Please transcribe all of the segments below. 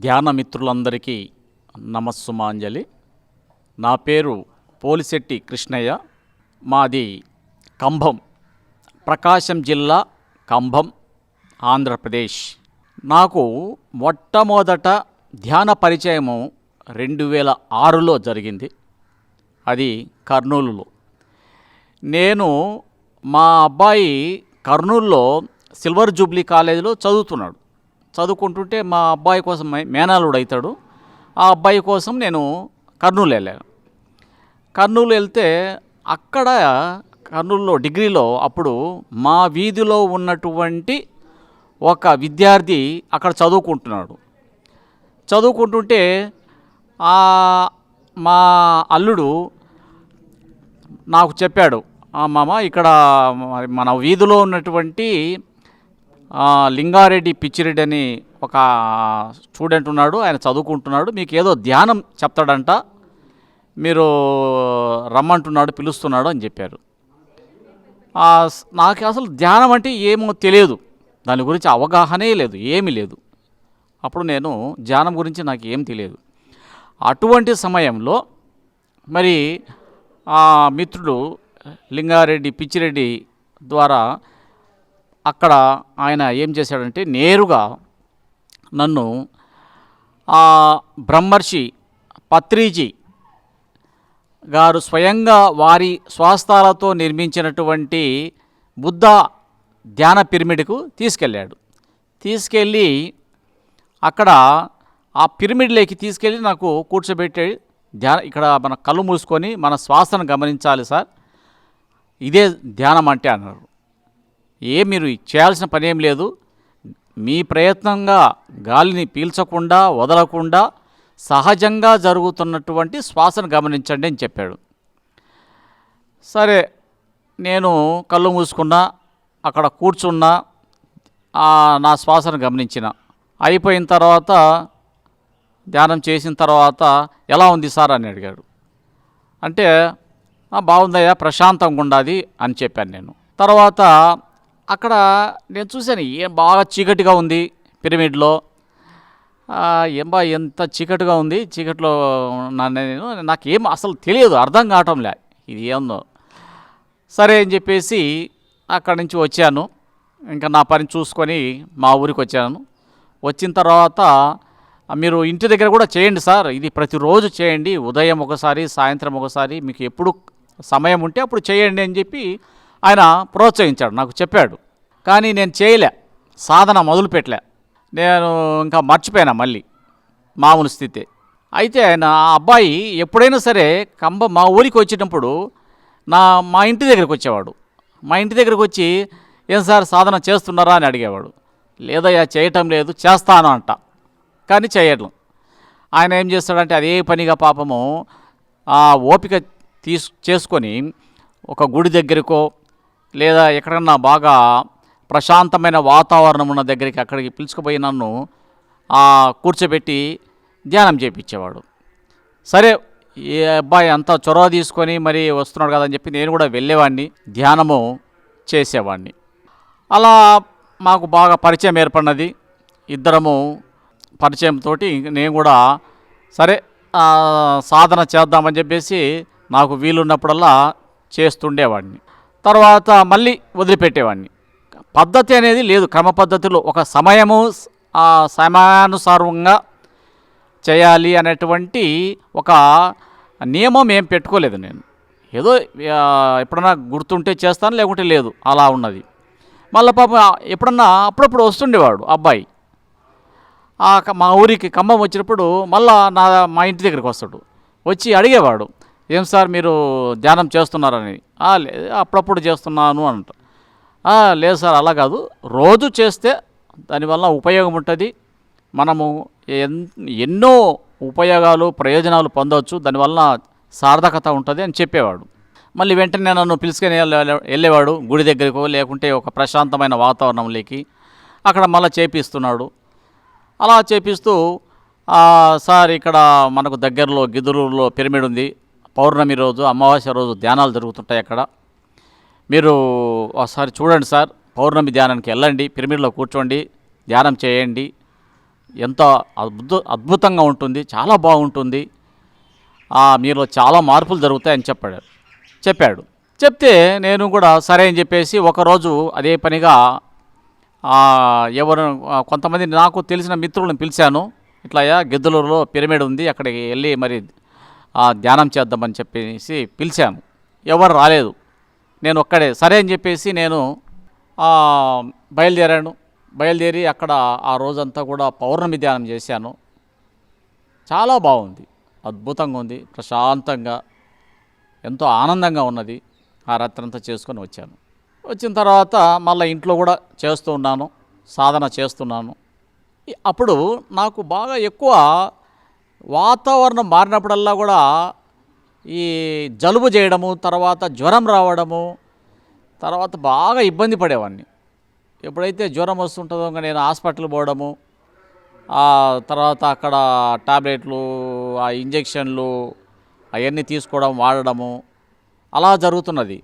ధ్యాన మిత్రులందరికీ నమస్సుమాంజలి. నా పేరు పోలిశెట్టి కృష్ణయ్య. మాది కంభం, ప్రకాశం జిల్లా, కంభం, ఆంధ్రప్రదేశ్. నాకు మొట్టమొదట ధ్యాన పరిచయము 2006లో జరిగింది. అది కర్నూలులో. నేను మా అబ్బాయి కర్నూలులో సిల్వర్ జూబ్లీ కాలేజీలో చదువుకుంటుంటే మా అబ్బాయి కోసం మేనల్లుడు అవుతాడు. ఆ అబ్బాయి కోసం నేను కర్నూలు వెళ్ళాను. కర్నూలు వెళ్తే అక్కడ కర్నూలులో డిగ్రీలో అప్పుడు మా వీధిలో ఉన్నటువంటి ఒక విద్యార్థి అక్కడ చదువుకుంటుంటే మా అల్లుడు నాకు చెప్పాడు, మామ ఇక్కడ మన వీధిలో ఉన్నటువంటి లింగారెడ్డి పిచ్చిరెడ్డి అని ఒక స్టూడెంట్ ఉన్నాడు, ఆయన చదువుకుంటున్నాడు, మీకు ఏదో ధ్యానం చెప్తాడంట, మీరు రమ్మంటున్నాడు, పిలుస్తున్నాడు అని చెప్పారు. నాకు అసలు ధ్యానం అంటే ఏమో తెలియదు, దాని గురించి అవగాహనే లేదు, ఏమీ లేదు. అప్పుడు నేను ధ్యానం గురించి నాకు ఏం తెలియదు. అటువంటి సమయంలో మరి ఆ మిత్రుడు లింగారెడ్డి పిచ్చిరెడ్డి ద్వారా అక్కడ ఆయన ఏం చేశాడంటే నేరుగా నన్ను బ్రహ్మర్షి పత్రిజీ గారు స్వయంగా వారి స్వాస్థాలతో నిర్మించినటువంటి బుద్ధ ధ్యాన పిరమిడ్కు తీసుకెళ్ళి అక్కడ ఆ పిరమిడ్లోకి తీసుకెళ్ళి నాకు కూర్చోబెట్టి ఇక్కడ మన కళ్ళు మూసుకొని మన శ్వాసను గమనించాలి సార్, ఇదే ధ్యానం అంటే అన్నారు. మీరు చేయాల్సిన పని ఏం లేదు, మీ ప్రయత్నంగా గాలిని పీల్చకుండా వదలకుండా సహజంగా జరుగుతున్నటువంటి శ్వాసను గమనించండి అని చెప్పాడు. సరే, నేను కళ్ళు మూసుకున్నా, అక్కడ కూర్చున్నా, నా శ్వాసను గమనించిన. అయిపోయిన తర్వాత ధ్యానం చేసిన తర్వాత ఎలా ఉంది సార్ అని అడిగాడు. అంటే బాగుందయ్యా, ప్రశాంతంగా ఉండాది అని చెప్పాను నేను. తర్వాత అక్కడ నేను చూశాను, బాగా చీకటిగా ఉంది పిరమిడ్లో. ఎంత చీకటిగా ఉంది, చీకటిలో నాకేం అసలు తెలియదు, అర్థం కావటంలే ఇది ఏందో. సరే అని చెప్పేసి అక్కడి నుంచి వచ్చాను. ఇంకా నా పని చూసుకొని మా ఊరికి వచ్చాను. వచ్చిన తర్వాత మీరు ఇంటి దగ్గర కూడా చేయండి సార్, ఇది ప్రతిరోజు చేయండి, ఉదయం ఒకసారి సాయంత్రం ఒకసారి, మీకు ఎప్పుడు సమయం ఉంటే అప్పుడు చేయండి అని చెప్పి ఆయన ప్రోత్సహించాడు, నాకు చెప్పాడు. కానీ నేను చేయలే, సాధన మొదలుపెట్టలే. నేను ఇంకా మర్చిపోయినా మళ్ళీ మామూలు స్థితి. అయితే ఆ అబ్బాయి ఎప్పుడైనా సరే మా ఊరికి వచ్చేటప్పుడు మా ఇంటి దగ్గరికి వచ్చేవాడు. మా ఇంటి దగ్గరికి వచ్చి, ఏం సార్ సాధన చేస్తున్నారా అని అడిగేవాడు. లేదయ్యా చేయటం లేదు, చేస్తాను అంట, కానీ చేయడం. ఆయన ఏం చేస్తాడంటే అదే పనిగా పాపము ఓపిక చేసుకొని ఒక గుడి దగ్గరకో లేదా ఎక్కడన్నా బాగా ప్రశాంతమైన వాతావరణం ఉన్న దగ్గరికి అక్కడికి పిలుచుకుపోయి నన్ను కూర్చోబెట్టి ధ్యానం చేయించేవాడు. సరే, ఈ అబ్బాయి అంతా చొరవ తీసుకొని మరి వస్తున్నాడు కదని చెప్పి నేను కూడా వెళ్ళేవాడిని, ధ్యానము చేసేవాడిని. అలా మాకు బాగా పరిచయం ఏర్పడినది. ఇద్దరము పరిచయంతో నేను కూడా సరే సాధన చేద్దామని చెప్పేసి నాకు వీలున్నప్పుడల్లా చేస్తుండేవాడిని. తర్వాత మళ్ళీ వదిలిపెట్టేవాడిని. పద్ధతి అనేది లేదు, క్రమ పద్ధతిలో ఒక సమయానుసారంగా చేయాలి అనేటువంటి ఒక నియమం ఏం పెట్టుకోలేదు నేను. ఏదో ఎప్పుడన్నా గుర్తుంటే చేస్తాను, లేకుంటే లేదు, అలా ఉన్నది. మళ్ళీ పాప ఎప్పుడన్నా అప్పుడప్పుడు వస్తుండేవాడు అబ్బాయి. మా ఊరికి ఖమ్మం వచ్చినప్పుడు మళ్ళా మా ఇంటి దగ్గరికి వస్తాడు. వచ్చి అడిగేవాడు, ఏం సార్ మీరు ధ్యానం చేస్తున్నారని. లేదు, అప్పుడప్పుడు చేస్తున్నాను అంట. లేదు సార్, అలా కాదు, రోజు చేస్తే దానివల్ల ఉపయోగం ఉంటుంది, మనము ఎన్నో ఉపయోగాలు ప్రయోజనాలు పొందవచ్చు, దానివల్ల సార్థకత ఉంటుంది అని చెప్పేవాడు. మళ్ళీ వెంటనే నన్ను పిలుచుకొని వెళ్ళేవాడు గుడి దగ్గరకో లేకుంటే ఒక ప్రశాంతమైన వాతావరణంలోకి. అక్కడ మళ్ళీ చేపిస్తున్నాడు. అలా చేపిస్తూ, సార్ ఇక్కడ మనకు దగ్గరలో గిద్దలూరులో పిరమిడ్ ఉంది, పౌర్ణమి రోజు అమావాస్య రోజు ధ్యానాలు జరుగుతుంటాయి అక్కడ, మీరు ఒకసారి చూడండి సార్, పౌర్ణమి ధ్యానానికి వెళ్ళండి, పిరమిడ్లో కూర్చోండి, ధ్యానం చేయండి ఎంత అద్భుతంగా ఉంటుంది, చాలా బాగుంటుంది, మీలో చాలా మార్పులు జరుగుతాయని చెప్పాడు. చెప్తే నేను కూడా సరే అని చెప్పేసి ఒకరోజు అదే పనిగా ఎవరు కొంతమంది నాకు తెలిసిన మిత్రులను పిలిచాను. ఇట్లాయా గిద్దలూరులో పిరమిడ్ ఉంది, అక్కడికి వెళ్ళి మరి ధ్యానం చేద్దామని చెప్పేసి పిలిచాను. ఎవరు రాలేదు. నేను ఒక్కడే సరే అని చెప్పేసి నేను బయలుదేరి అక్కడ ఆ రోజంతా కూడా పౌర్ణమి ధ్యానం చేశాను. చాలా బాగుంది, అద్భుతంగా ఉంది, ప్రశాంతంగా ఎంతో ఆనందంగా ఉన్నది. ఆ రాత్రంతా చేసుకొని వచ్చాను. వచ్చిన తర్వాత మళ్ళీ ఇంట్లో కూడా చేస్తూ ఉన్నాను, సాధన చేస్తున్నాను. అప్పుడు నాకు బాగా ఎక్కువ వాతావరణం మారినప్పుడల్లా కూడా ఈ జలుబు చేయడము, తర్వాత జ్వరం రావడము, తర్వాత బాగా ఇబ్బంది పడేవాడిని. ఎప్పుడైతే జ్వరం వస్తుంటుందో నేను హాస్పిటల్ పోవడము, తర్వాత అక్కడ టాబ్లెట్లు, ఇంజెక్షన్లు అవన్నీ తీసుకోవడం, వాడడము అలా జరుగుతున్నది.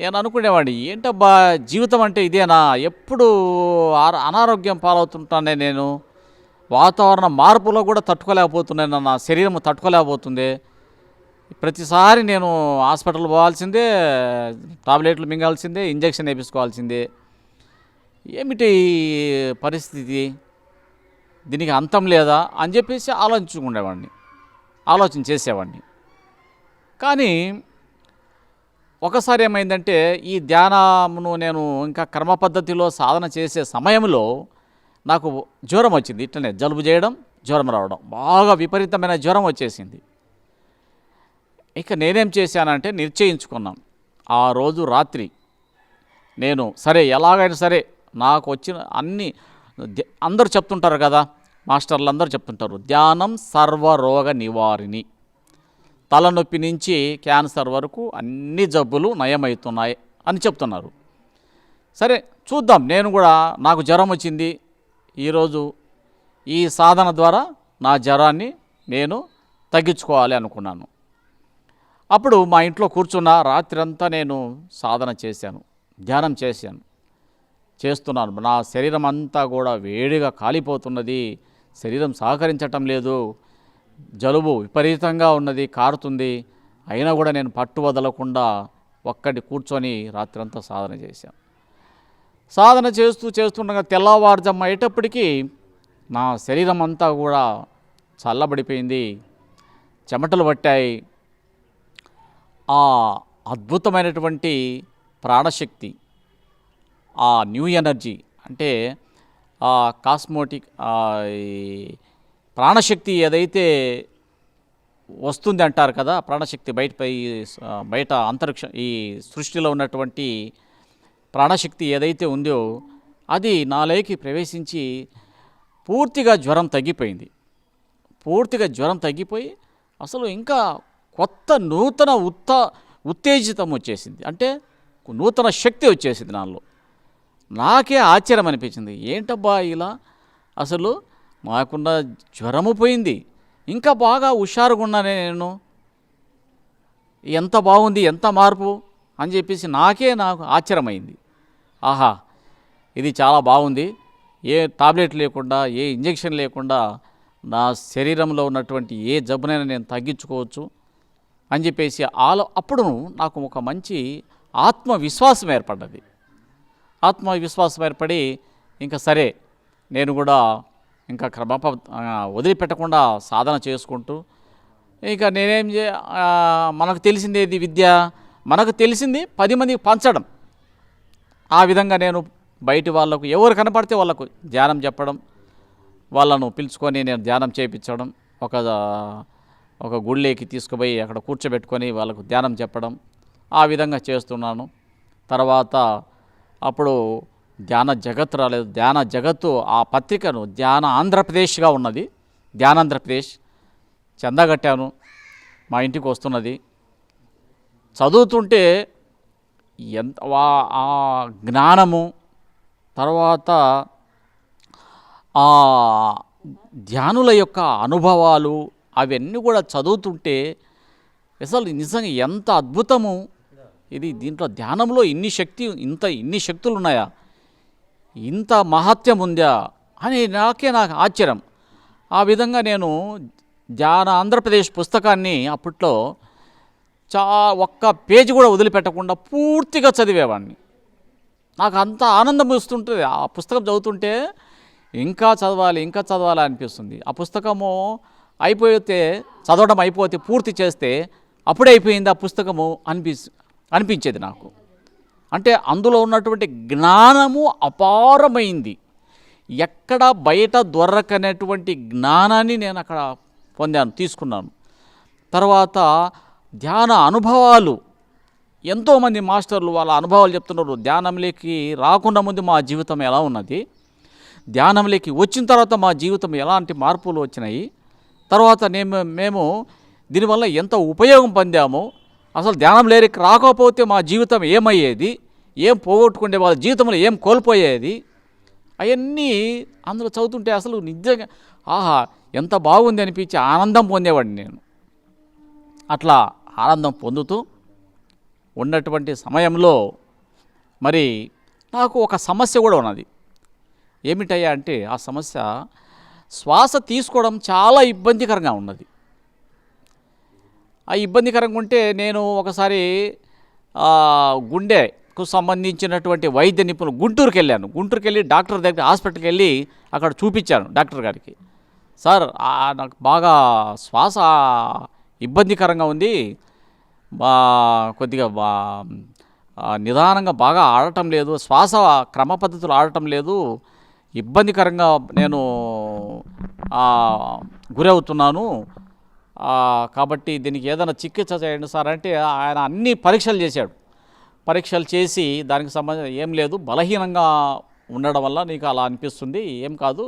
నేను అనుకునేవాడిని, ఏంటబ్బా జీవితం అంటే ఇదేనా, ఎప్పుడు అనారోగ్యం పాలవుతుంటానే నేను, వాతావరణ మార్పులో కూడా తట్టుకోలేకపోతున్నాను, నా శరీరం తట్టుకోలేకపోతుంది, ప్రతిసారి నేను హాస్పిటల్ పోవాల్సిందే, టాబ్లెట్లు మింగాల్సిందే, ఇంజెక్షన్ వేయించుకోవాల్సిందే, ఏమిటి పరిస్థితి, దీనికి అంతం లేదా అని చెప్పేసి ఆలోచన చేసేవాడిని. కానీ ఒకసారి ఏమైందంటే, ఈ ధ్యానమును నేను ఇంకా క్రమ పద్ధతిలో సాధన చేసే సమయంలో నాకు జ్వరం వచ్చింది. ఇట్లనే జలుబు చేయడం, జ్వరం రావడం, బాగా విపరీతమైన జ్వరం వచ్చేసింది. ఇక నేనేం చేశానంటే నిశ్చయించుకున్నాను. ఆ రోజు రాత్రి నేను సరే ఎలాగైనా సరే నాకు వచ్చిన అందరూ చెప్తుంటారు కదా, మాస్టర్లు అందరూ చెప్తుంటారు, ధ్యానం సర్వరోగ నివారిణి, తలనొప్పి నుంచి క్యాన్సర్ వరకు అన్ని జబ్బులు నయమవుతున్నాయి అని చెప్తున్నారు. సరే చూద్దాం, నేను కూడా నాకు జ్వరం వచ్చింది, ఈరోజు ఈ సాధన ద్వారా నా జ్వరాన్ని నేను తగ్గించుకోవాలి అనుకున్నాను. అప్పుడు మా ఇంట్లో కూర్చున్న రాత్రి అంతా నేను సాధన చేశాను, ధ్యానం చేస్తున్నాను. నా శరీరం అంతా కూడా వేడిగా కాలిపోతున్నది, శరీరం సహకరించటం లేదు, జలుబు విపరీతంగా ఉన్నది, కారుతుంది. అయినా కూడా నేను పట్టు వదలకుండా ఒక్కటి కూర్చొని రాత్రంతా సాధన చేశాను. సాధన చేస్తుండగా తెల్లవారుజాము అయ్యేటప్పటికీ నా శరీరం అంతా కూడా చల్లబడిపోయింది, చెమటలు పట్టాయి. ఆ అద్భుతమైనటువంటి ప్రాణశక్తి, ఆ న్యూ ఎనర్జీ అంటే కాస్మోటిక్ ప్రాణశక్తి ఏదైతే వస్తుంది అంటారు కదా, ప్రాణశక్తి బయట అంతరిక్ష ఈ సృష్టిలో ఉన్నటువంటి ప్రాణశక్తి ఏదైతే ఉందో అది నాలోకి ప్రవేశించి పూర్తిగా జ్వరం తగ్గిపోయి అసలు ఇంకా కొత్త నూతన ఉత్తేజితం వచ్చేసింది. అంటే నూతన శక్తి వచ్చేసింది నాలో. నాకే ఆశ్చర్యం అనిపించింది, ఏంటబ్బా ఇలా అసలు నాకున్న జ్వరము పోయింది, ఇంకా బాగా హుషారుగా ఉన్నానే నేను, ఎంత బాగుంది, ఎంత మార్పు అని చెప్పేసి నాకు ఆశ్చర్యమైంది. ఆహా, ఇది చాలా బాగుంది, ఏ టాబ్లెట్ లేకుండా, ఏ ఇంజెక్షన్ లేకుండా నా శరీరంలో ఉన్నటువంటి ఏ జబ్బునైనా నేను తగ్గించుకోవచ్చు అని చెప్పేసి అప్పుడు నాకు ఒక మంచి ఆత్మవిశ్వాసం ఏర్పడి ఇంకా సరే నేను కూడా ఇంకా వదిలిపెట్టకుండా సాధన చేసుకుంటూ ఇక మనకు తెలిసిందేది విద్య, మనకు తెలిసింది 10 మందికి పంచడం. ఆ విధంగా నేను బయటి వాళ్ళకు ఎవరు కనపడితే వాళ్ళకు ధ్యానం చెప్పడం, వాళ్ళను పిలుచుకొని నేను ధ్యానం చేయించడం, ఒక గుళ్ళేకి తీసుకుపోయి అక్కడ కూర్చోబెట్టుకొని వాళ్ళకు ధ్యానం చెప్పడం, ఆ విధంగా చేస్తున్నాను. తర్వాత అప్పుడు ధ్యాన జగత్ రాలేదు, ధ్యాన జగత్తు ఆ పత్రికను ధ్యాన ఆంధ్రప్రదేశ్గా ఉన్నది, ధ్యానాంధ్రప్రదేశ్ చందా కట్టాను, మా ఇంటికి వస్తున్నది. చదువుతుంటే ఎంత ఆ జ్ఞానము, తర్వాత ఆ ధ్యానుల యొక్క అనుభవాలు అవన్నీ కూడా చదువుతుంటే అసలు నిజంగా ఎంత అద్భుతము ఇది, దీంట్లో ధ్యానంలో ఇన్ని శక్తులు ఉన్నాయా, ఇంత మహత్యం ఉందా అని నాకు ఆశ్చర్యం. ఆ విధంగా నేను ఆంధ్రప్రదేశ్ పుస్తకాన్ని అప్పట్లో చా ఒక్క పేజీ కూడా వదిలిపెట్టకుండా పూర్తిగా చదివేవాడిని. నాకు అంత ఆనందం ఇస్తుంటుంది ఆ పుస్తకం చదువుతుంటే. ఇంకా చదవాలి ఇంకా చదవాలి అనిపిస్తుంది. ఆ పుస్తకము చదవడం అయిపోతే పూర్తి చేస్తే అప్పుడే అయిపోయింది ఆ పుస్తకము అనిపించేది నాకు. అంటే అందులో ఉన్నటువంటి జ్ఞానము అపారమైంది. ఎక్కడ బయట దొరకనటువంటి జ్ఞానాన్ని నేను అక్కడ తీసుకున్నాను. తర్వాత ధ్యాన అనుభవాలు, ఎంతోమంది మాస్టర్లు వాళ్ళ అనుభవాలు చెప్తున్నారు. ధ్యానంలోకి రాకుండా ముందు మా జీవితం ఎలా ఉన్నది, ధ్యానంలోకి వచ్చిన తర్వాత మా జీవితం ఎలాంటి మార్పులు వచ్చినాయి, తర్వాత మేము దీనివల్ల ఎంత ఉపయోగం పొందాము, అసలు ధ్యానంలోకి రాకపోతే మా జీవితం ఏమయ్యేది, ఏం పోగొట్టుకునే వాళ్ళ జీవితంలో ఏం కోల్పోయేది, అవన్నీ అందులో చదువుతుంటే అసలు నిజంగా ఆహా ఎంత బాగుంది అనిపించి ఆనందం పొందేవాడిని నేను. అట్లా ఆనందం పొందుతూ ఉన్నటువంటి సమయంలో మరి నాకు ఒక సమస్య కూడా ఉన్నది. ఏమిటయ్యా అంటే ఆ సమస్య శ్వాస తీసుకోవడం చాలా ఇబ్బందికరంగా ఉన్నది. ఆ ఇబ్బందికరంగా ఉంటే నేను ఒకసారి గుండెకు సంబంధించినటువంటి వైద్య నిపుణులు గుంటూరుకి వెళ్ళి డాక్టర్ దగ్గర హాస్పిటల్కి వెళ్ళి అక్కడ చూపించాను డాక్టర్ గారికి. సార్ నాకు బాగా శ్వాస ఇబ్బందికరంగా ఉంది, కొద్దిగా నిదానంగా బాగా ఆడటం లేదు, శ్వాస క్రమ పద్ధతులు ఆడటం లేదు, ఇబ్బందికరంగా నేను గురవుతున్నాను, కాబట్టి దీనికి ఏదైనా చికిత్స చేయండి సార్ అంటే ఆయన అన్ని పరీక్షలు చేశాడు. పరీక్షలు చేసి దానికి సంబంధించి ఏం లేదు, బలహీనంగా ఉండడం వల్ల నీకు అలా అనిపిస్తుంది, ఏం కాదు,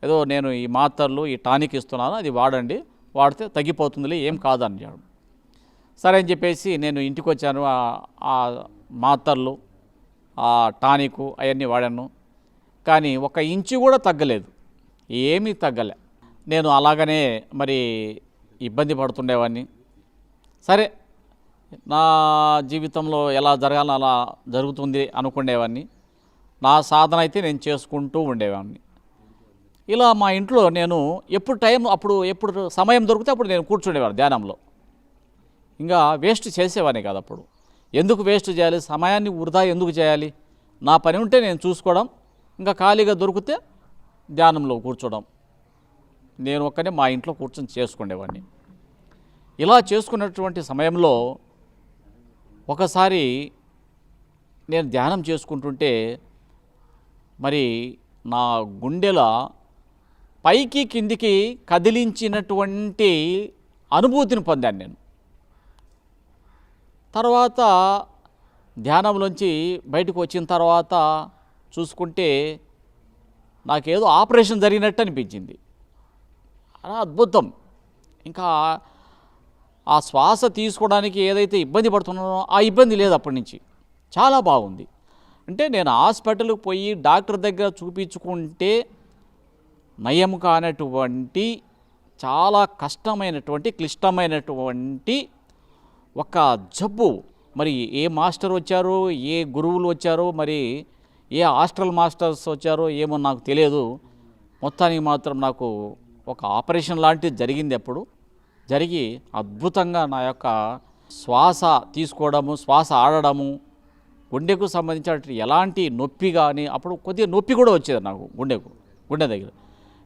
ఏదో నేను ఈ మాత్రలు ఈ టానిక్ ఇస్తున్నాను, అది వాడండి, వాడితే తగ్గిపోతుందిలే, ఏం కాదు అన్నాడు. సరే అని చెప్పేసి నేను ఇంటికి వచ్చాను. ఆ మాత్రలు ఆ టానిక్ అవన్నీ వాడాను. కానీ 1 ఇంచు కూడా తగ్గలేదు, ఏమీ తగ్గలే. నేను అలాగనే మరి ఇబ్బంది పడుతుండేవాడిని. సరే నా జీవితంలో ఎలా జరగాలో అలా జరుగుతుంది అనుకునేవాడిని. నా సాధన అయితే నేను చేసుకుంటూ ఉండేవాడిని. ఇలా మా ఇంట్లో నేను ఎప్పుడు సమయం దొరికితే అప్పుడు నేను కూర్చుండేవాడు ధ్యానంలో. ఇంకా వేస్ట్ చేసేవాడిని కాదు. అప్పుడు ఎందుకు వేస్ట్ చేయాలి, సమయాన్ని వృధా ఎందుకు చేయాలి, నా పని ఉంటే నేను చూసుకోవడం, ఇంకా ఖాళీగా దొరికితే ధ్యానంలో కూర్చోవడం, నేను ఒక్కనే మా ఇంట్లో కూర్చొని చేసుకునేవాడిని. ఇలా చేసుకున్నటువంటి సమయంలో ఒకసారి నేను ధ్యానం చేసుకుంటుంటే మరి నా గుండెల పైకి కిందికి కదిలించినటువంటి అనుభూతిని పొందాను నేను. తర్వాత ధ్యానంలోంచి బయటకు వచ్చిన తర్వాత చూసుకుంటే నాకేదో ఆపరేషన్ జరిగినట్టు అనిపించింది. అలా అద్భుతం. ఇంకా ఆ శ్వాస తీసుకోవడానికి ఏదైతే ఇబ్బంది పడుతున్నానో ఆ ఇబ్బంది లేదు, అప్పటి నుంచి చాలా బాగుంది. అంటే నేను హాస్పిటల్కి పోయి డాక్టర్ దగ్గర చూపించుకుంటే నయం కానటువంటి చాలా కష్టమైనటువంటి క్లిష్టమైనటువంటి ఒక జబ్బు. మరి ఏ మాస్టర్ వచ్చారో, ఏ గురువులు వచ్చారో, మరి ఏ హాస్టల్ మాస్టర్స్ వచ్చారో ఏమో నాకు తెలియదు. మొత్తానికి మాత్రం నాకు ఒక ఆపరేషన్ లాంటిది జరిగింది. అప్పుడు జరిగి అద్భుతంగా నా యొక్క శ్వాస తీసుకోవడము, శ్వాస ఆడడము, గుండెకు సంబంధించిన ఎలాంటి నొప్పి కానీ, అప్పుడు కొద్దిగా నొప్పి కూడా వచ్చేది నాకు గుండె దగ్గర.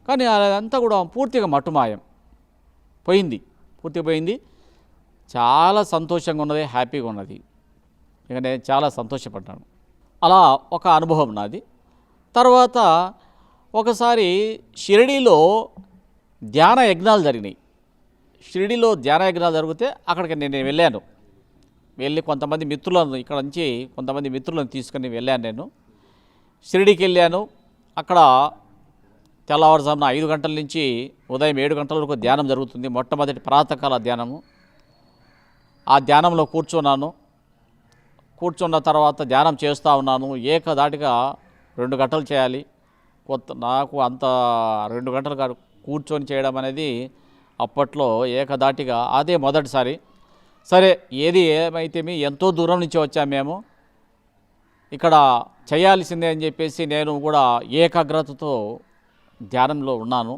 కానీ అదంతా కూడా పూర్తిగా మటుమాయం పూర్తిగా పోయింది. చాలా సంతోషంగా ఉన్నది, హ్యాపీగా ఉన్నది. ఇక నేను చాలా సంతోషపడ్డాను. అలా ఒక అనుభవం నాది. తర్వాత ఒకసారి షిరిడీలో ధ్యాన యజ్ఞాలు జరిగినాయి. షిరిడీలో ధ్యాన యజ్ఞాలు జరిగితే అక్కడికి నేను వెళ్ళాను. వెళ్ళి కొంతమంది మిత్రులను ఇక్కడ నుంచి కొంతమంది మిత్రులను తీసుకుని వెళ్ళాను. నేను షిరిడీకి వెళ్ళాను. అక్కడ తెల్లవారుజామున 5 గంటల నుంచి ఉదయం 7 గంటల వరకు ధ్యానం జరుగుతుంది. మొట్టమొదటి ప్రాతకాల ధ్యానము. ఆ ధ్యానంలో కూర్చున్న తర్వాత ధ్యానం చేస్తూ ఉన్నాను. ఏకధాటిగా 2 గంటలు చేయాలి. నాకు అంత 2 గంటలు కూర్చొని చేయడం అనేది అప్పట్లో ఏకధాటిగా అదే మొదటిసారి. సరే ఏది ఏమైతే ఎంతో దూరం నుంచి వచ్చాము మేము, ఇక్కడ చేయాల్సిందే అని చెప్పేసి నేను కూడా ఏకాగ్రతతో ధ్యానంలో ఉన్నాను.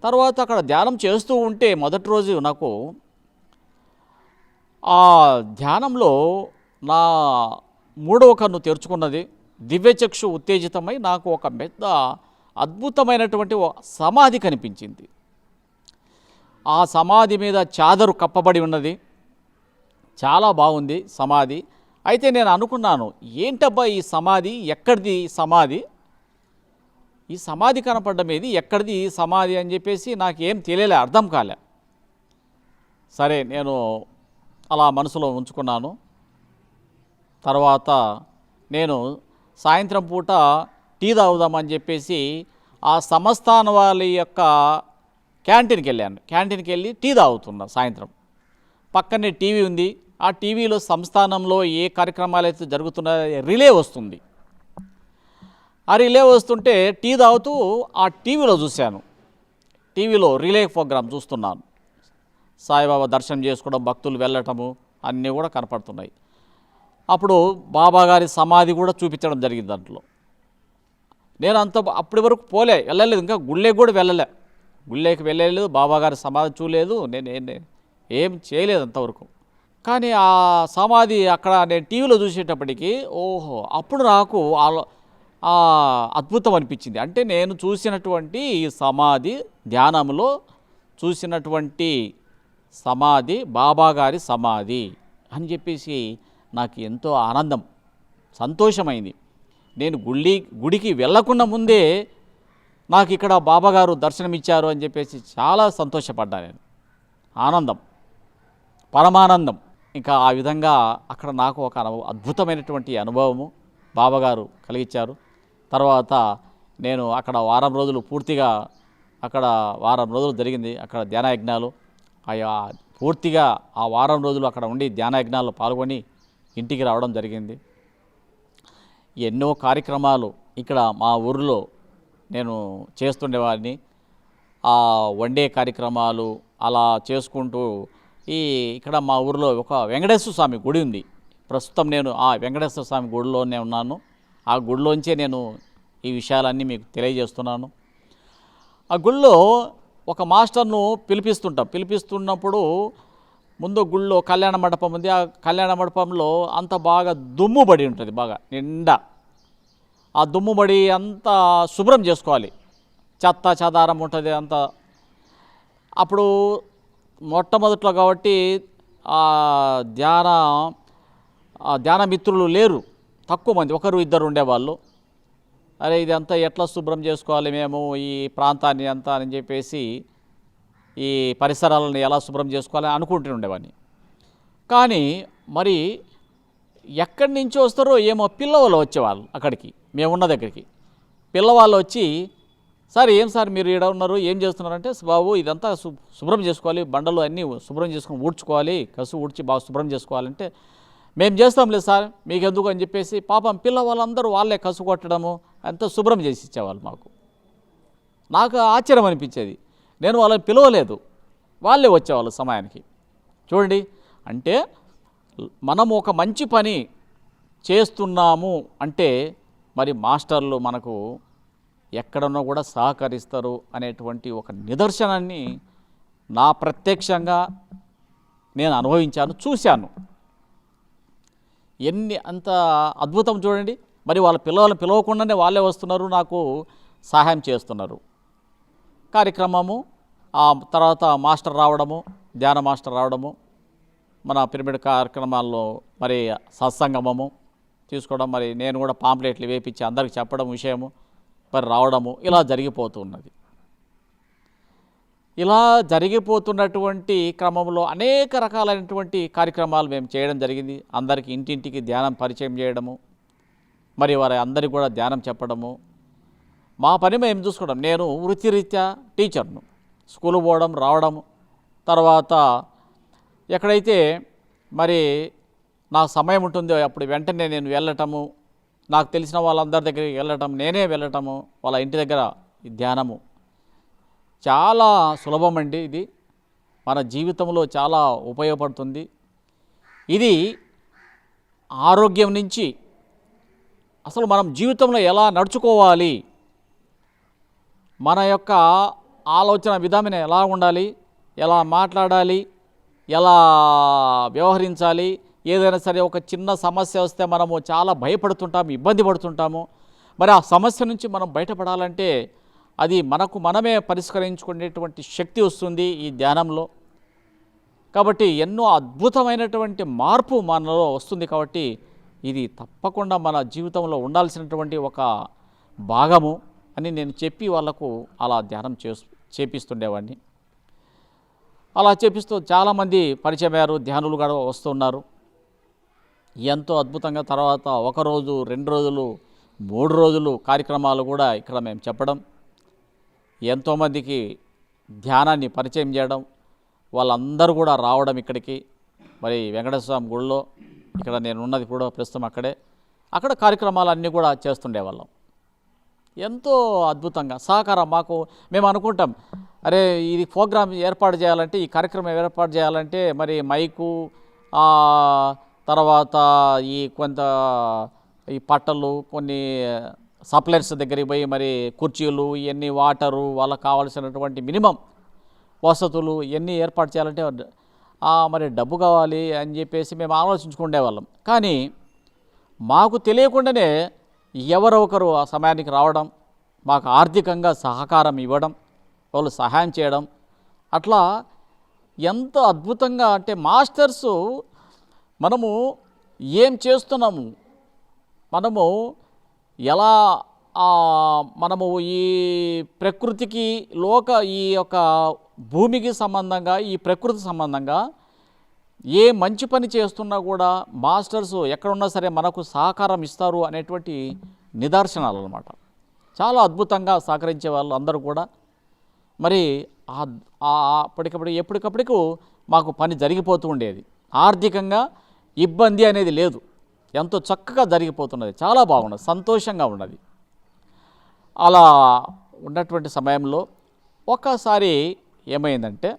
తర్వాత అక్కడ ధ్యానం చేస్తూ ఉంటే మొదటి రోజు నాకు ఆ ధ్యానంలో నా మూడవ కన్ను తెరుచుకున్నది. దివ్యచక్షు ఉత్తేజితమై నాకు ఒక పెద్ద అద్భుతమైనటువంటి సమాధి కనిపించింది. ఆ సమాధి మీద చాదరు కప్పబడి ఉన్నది. చాలా బాగుంది సమాధి. అయితే నేను అనుకున్నాను, ఏంటబ్బా ఈ సమాధి, ఎక్కడిది సమాధి, ఈ సమాధి కనపడడం ఏది, ఎక్కడిది సమాధి అని చెప్పేసి నాకేం తెలియలే, అర్థం కాలే. సరే నేను అలా మనసులో ఉంచుకున్నాను. తర్వాత నేను సాయంత్రం పూట టీ తాగుదామని చెప్పేసి ఆ సంస్థానం వాళ్ళ యొక్క క్యాంటీన్కి వెళ్ళాను. క్యాంటీన్కి వెళ్ళి టీ తాగుతున్నా సాయంత్రం. పక్కనే టీవీ ఉంది. ఆ టీవీలో సంస్థానంలో ఏ కార్యక్రమాలు అయితే జరుగుతున్నాయో రిలే వస్తుంది. ఆ రిలే వస్తుంటే టీ తాగుతూ ఆ టీవీలో చూశాను. టీవీలో రిలే ప్రోగ్రామ్ చూస్తున్నాను. సాయిబాబా దర్శనం చేసుకోవడం, భక్తులు వెళ్ళటము అన్నీ కూడా కనపడుతున్నాయి. అప్పుడు బాబాగారి సమాధి కూడా చూపించడం జరిగింది దాంట్లో. నేను అప్పటి వరకు వెళ్ళలేదు, ఇంకా గుళ్ళేకి కూడా వెళ్ళలే. గుళ్ళేకి వెళ్ళలేదు, బాబాగారి సమాధి చూడలేదు, నేను ఏం చేయలేదు అంతవరకు. కానీ ఆ సమాధి అక్కడ నేను టీవీలో చూసేటప్పటికి ఓహో, అప్పుడు నాకు అద్భుతం అనిపించింది. అంటే నేను చూసినటువంటి ఈ సమాధి, ధ్యానంలో చూసినటువంటి సమాధి బాబాగారి సమాధి అని చెప్పేసి నాకు ఎంతో ఆనందం, సంతోషమైంది. నేను గుడికి వెళ్ళకుండా ముందే నాకు ఇక్కడ బాబాగారు దర్శనమిచ్చారు అని చెప్పేసి చాలా సంతోషపడ్డా నేను. ఆనందం, పరమానందం. ఇంకా ఆ విధంగా అక్కడ నాకు ఒక అద్భుతమైనటువంటి అనుభవము బాబాగారు కలిగించారు. తర్వాత నేను అక్కడ వారం రోజులు పూర్తిగా వారం రోజులు జరిగింది అక్కడ ధ్యానయజ్ఞాలు. పూర్తిగా ఆ వారం రోజులు అక్కడ ఉండి ధ్యానయజ్ఞాల్లో పాల్గొని ఇంటికి రావడం జరిగింది. ఎన్నో కార్యక్రమాలు ఇక్కడ మా ఊరిలో నేను చేస్తుండేవాడిని. ఆ వన్డే కార్యక్రమాలు అలా చేసుకుంటూ ఇక్కడ మా ఊరిలో ఒక వెంకటేశ్వర స్వామి గుడి ఉంది. ప్రస్తుతం నేను ఆ వెంకటేశ్వర స్వామి గుడిలోనే ఉన్నాను. ఆ గుడిలోంచే నేను ఈ విషయాలన్నీ మీకు తెలియజేస్తున్నాను. ఆ గుడిలో ఒక మాస్టర్ను పిలిపిస్తున్నప్పుడు ముందు గుళ్ళో కళ్యాణ మండపం ఉంది. ఆ కళ్యాణ మండపంలో అంత బాగా దుమ్ము పడి ఉంటుంది, బాగా నిండా. ఆ దుమ్ము పడి అంతా శుభ్రం చేసుకోవాలి, చెత్త చెదారం ఉంటుంది అంతా. అప్పుడు మొట్టమొదట్లో కాబట్టి ధ్యాన మిత్రులు లేరు, తక్కువ మంది, ఒకరు ఇద్దరు ఉండేవాళ్ళు. అరే ఇదంతా ఎట్లా శుభ్రం చేసుకోవాలి మేము ఈ ప్రాంతాన్ని అంతా అని చెప్పేసి, ఈ పరిసరాలను ఎలా శుభ్రం చేసుకోవాలి అనుకుంటూ ఉండేవాడిని. కానీ మరి ఎక్కడి నుంచి వస్తారో ఏమో పిల్లవాళ్ళు వచ్చేవాళ్ళు అక్కడికి, మేమున్న దగ్గరికి. పిల్లవాళ్ళు వచ్చి, సార్ ఏం సార్ మీరు ఇక్కడ ఉన్నారు, ఏం చేస్తున్నారంటే, బాబు ఇదంతా శుభ్రం చేసుకోవాలి, బండలు అన్నీ శుభ్రం చేసుకొని ఊడ్చుకోవాలి, కసు ఊడ్చి బాగా శుభ్రం చేసుకోవాలంటే, మేము చేస్తాంలేదు సార్ మీకెందుకు అని చెప్పేసి పాపం పిల్లవాళ్ళందరూ వాళ్ళే కసు కొట్టడము అంతా శుభ్రం చేసి ఇచ్చేవాళ్ళు మాకు. నాకు ఆశ్చర్యం అనిపించేది. నేను వాళ్ళని పిలవలేదు, వాళ్ళే వచ్చేవాళ్ళు సమయానికి. చూడండి, అంటే మనము ఒక మంచి పని చేస్తున్నాము అంటే మరి మాస్టర్లు మనకు ఎక్కడన్నా కూడా సహకరిస్తారు అనేటువంటి ఒక నిదర్శనాన్ని నా ప్రత్యక్షంగా నేను అనుభవించాను, చూశాను. అంత అద్భుతం చూడండి. మరి వాళ్ళ పిల్లలను పిలవకుండానే వాళ్ళే వస్తున్నారు, నాకు సహాయం చేస్తున్నారు. కార్యక్రమము ఆ తర్వాత మాస్టర్ రావడము, ధ్యాన మాస్టర్ రావడము, మన పిరమిడ్ కార్యక్రమాల్లో మరి సత్సంగమము తీసుకోవడం, మరి నేను కూడా పాంప్లెట్లు వేపించి అందరికి చెప్పడం విషయము, మరి రావడము, ఇలా జరిగిపోతున్నది. ఇలా జరిగిపోతున్నటువంటి క్రమంలో అనేక రకాలైనటువంటి కార్యక్రమాలు మేము చేయడం జరిగింది. అందరికీ ఇంటింటికి ధ్యానం పరిచయం చేయడము, మరి వారి అందరికీ కూడా ధ్యానం చెప్పడము, మా పని మేము చూసుకోవడం. నేను వృత్తిరీత్యా టీచర్ను, స్కూల్ పోవడం రావడము, తర్వాత ఎక్కడైతే మరి నాకు సమయం ఉంటుందో అప్పుడు వెంటనే నేను వెళ్ళటము, నాకు తెలిసిన వాళ్ళందరి దగ్గరికి వెళ్ళటం, నేనే వెళ్ళటము, వాళ్ళ ఇంటి దగ్గర ఈ ధ్యానము చాలా సులభం అండి. ఇది మన జీవితంలో చాలా ఉపయోగపడుతుంది. ఇది ఆరోగ్యం నుంచి అసలు మనం జీవితంలో ఎలా నడుచుకోవాలి, మన యొక్క ఆలోచన విధానం ఎలా ఉండాలి, ఎలా మాట్లాడాలి, ఎలా వ్యవహరించాలి. ఏదైనా సరే ఒక చిన్న సమస్య వస్తే మనము చాలా భయపడుతుంటాము, ఇబ్బంది పడుతుంటాము. మరి ఆ సమస్య నుంచి మనం బయటపడాలంటే అది మనకు మనమే పరిష్కరించుకునేటువంటి శక్తి వస్తుంది ఈ ధ్యానంలో. కాబట్టి ఎన్నో అద్భుతమైనటువంటి మార్పు మనలో వస్తుంది. కాబట్టి ఇది తప్పకుండా మన జీవితంలో ఉండాల్సినటువంటి ఒక భాగము అని నేను చెప్పి వాళ్ళకు అలా ధ్యానం చేపిస్తుండేవాడిని. అలా చేపిస్తూ చాలామంది పరిచయం అయ్యారు, ధ్యానులు కూడా వస్తున్నారు. ఎంతో అద్భుతంగా తర్వాత 1 రోజు, 2 రోజులు, 3 రోజులు కార్యక్రమాలు కూడా ఇక్కడ మేము చెప్పడం, ఎంతోమందికి ధ్యానాన్ని పరిచయం చేయడం, వాళ్ళందరూ కూడా రావడం ఇక్కడికి. మరి వెంకటేశ్వర స్వామి గుడిలో ఇక్కడ నేను ఉన్నది కూడా ప్రస్తుతం అక్కడ కార్యక్రమాలన్నీ కూడా చేస్తుండేవాళ్ళం. ఎంతో అద్భుతంగా సహకారం మాకు. మేము అనుకుంటాం, అరే ఇది ప్రోగ్రామ్ ఏర్పాటు చేయాలంటే, ఈ కార్యక్రమం ఏర్పాటు చేయాలంటే మరి మైకు, తర్వాత కొంత ఈ పట్టలు, కొన్ని సప్లైర్స్ దగ్గరికి పోయి మరి కుర్చీలు, ఇవన్నీ వాటరు, వాళ్ళకి కావాల్సినటువంటి మినిమం వసతులు ఇవన్నీ ఏర్పాటు చేయాలంటే మరి డబ్బు కావాలి అని చెప్పేసి మేము ఆలోచించుకునేవాళ్ళం. కానీ మాకు తెలియకుండానే ఎవరో ఒకరు ఆ సమయానికి రావడం, మాకు ఆర్థికంగా సహకారం ఇవ్వడం, వాళ్ళు సహాయం చేయడం, అట్లా ఎంతో అద్భుతంగా. అంటే మాస్టర్సు మనము ఏం చేస్తున్నాము, మనము ఎలా మనము ఈ ప్రకృతికి ఈ యొక్క భూమికి సంబంధంగా, ఈ ప్రకృతి సంబంధంగా ఏ మంచి పని చేస్తున్నా కూడా మాస్టర్స్ ఎక్కడున్నా సరే మనకు సహకారం ఇస్తారు అనేటువంటి నిదర్శనాలు అన్నమాట. చాలా అద్భుతంగా సహకరించే వాళ్ళు అందరూ కూడా. మరి ఎప్పటికప్పుడు మాకు పని జరిగిపోతూ ఉండేది. ఆర్థికంగా ఇబ్బంది అనేది లేదు, ఎంతో చక్కగా జరిగిపోతున్నది, చాలా బాగున్నది, సంతోషంగా ఉన్నది. అలా ఉన్నటువంటి సమయంలో ఒక్కసారి ఏమైందంటే,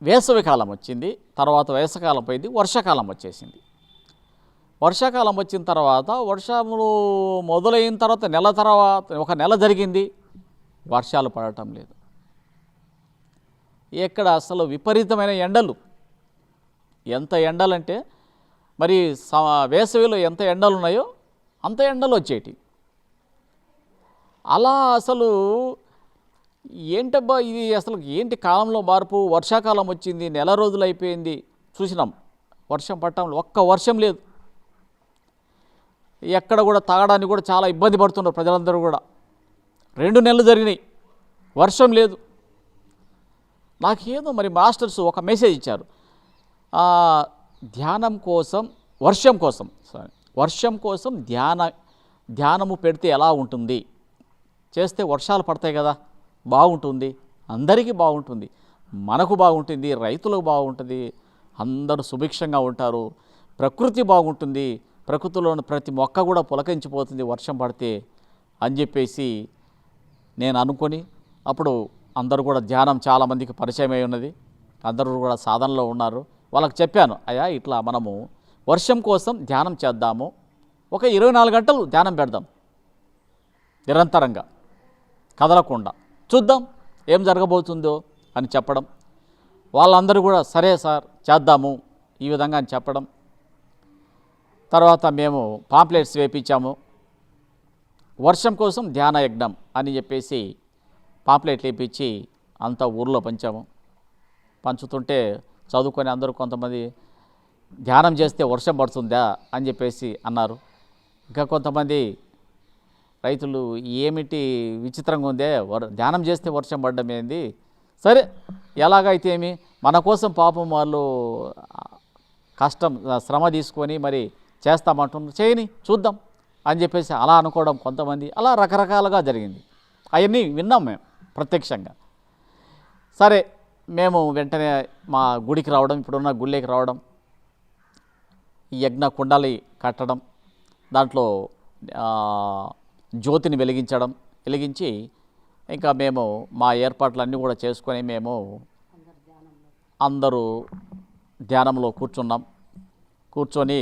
వేసవికాలం వచ్చింది, తర్వాత వేసవికాలం పోయింది, వర్షాకాలం వచ్చేసింది. వర్షాకాలం వచ్చిన తర్వాత వర్షములు మొదలైన తర్వాత ఒక నెల జరిగింది, వర్షాలు పడటం లేదు. ఎక్కడ అసలు విపరీతమైన ఎండలు. ఎంత ఎండలంటే మరి వేసవిలో ఎంత ఎండలు ఉన్నాయో అంత ఎండలు వచ్చేటి. అలా అసలు ఏంటబ్బా ఇది, అసలు ఏంటి కాలంలో మార్పు, వర్షాకాలం వచ్చింది, నెల రోజులు అయిపోయింది, చూసినాం వర్షం పట్టడంలో ఒక్క వర్షం లేదు. ఎక్కడ కూడా తాగడానికి కూడా చాలా ఇబ్బంది పడుతున్నారు ప్రజలందరూ కూడా. 2 నెలలు జరిగినాయి, వర్షం లేదు. నాకేదో మరి మాస్టర్స్ ఒక మెసేజ్ ఇచ్చారు, ధ్యానం కోసం వర్షం కోసం ధ్యానము పెడితే ఎలా ఉంటుంది, చేస్తే వర్షాలు పడతాయి కదా, బాగుంటుంది, అందరికీ బాగుంటుంది, మనకు బాగుంటుంది, రైతులకు బాగుంటుంది, అందరూ సుభిక్షంగా ఉంటారు, ప్రకృతి బాగుంటుంది, ప్రకృతిలోని ప్రతి మొక్క కూడా పులకించిపోతుంది వర్షం పడితే అని చెప్పేసి నేను అనుకొని, అప్పుడు అందరూ కూడా ధ్యానం చాలామందికి పరిచయం అయి ఉన్నది, అందరూ కూడా సాధనలో ఉన్నారు. వాళ్ళకి చెప్పాను, అయ్యా ఇట్లా మనము వర్షం కోసం ధ్యానం చేద్దాము, ఒక 24 గంటలు ధ్యానం పెడదాం నిరంతరంగా కదలకుండా, చూద్దాం ఏం జరగబోతుందో అని చెప్పడం. వాళ్ళందరూ కూడా సరే సార్ చేద్దాము ఈ విధంగా అని చెప్పడం. తర్వాత మేము పాంప్లెట్స్ వేయించాము, వర్షం కోసం ధ్యాన యజ్ఞం అని చెప్పేసి పాంప్లెట్లు వేయించి అంతా ఊర్లో పంచుతుంటే చదువుకొని అందరూ కొంతమంది ధ్యానం చేస్తే వర్షం పడుతుందా అని చెప్పేసి అన్నారు. ఇంకా కొంతమంది రైతులు ఏమిటి విచిత్రంగా ఉందే, ధ్యానం చేస్తే వర్షం పడడం ఏంది, సరే ఎలాగైతే ఏమి, మన కోసం పాపం వాళ్ళు శ్రమ తీసుకొని మరి చేస్తామంటున్నారు, చేయని చూద్దాం అని చెప్పేసి అలా అనుకోవడం కొంతమంది, అలా రకరకాలుగా జరిగింది. అవన్నీ విన్నాం మేము ప్రత్యక్షంగా. సరే మేము వెంటనే మా గుడికి రావడం, ఇప్పుడున్న గుళ్ళకి రావడం, ఈ యజ్ఞ కుండాలి కట్టడం, దాంట్లో జ్యోతిని వెలిగించి ఇంకా మేము మా ఏర్పాట్లన్నీ కూడా చేసుకొని మేము అందరూ ధ్యానంలో కూర్చొని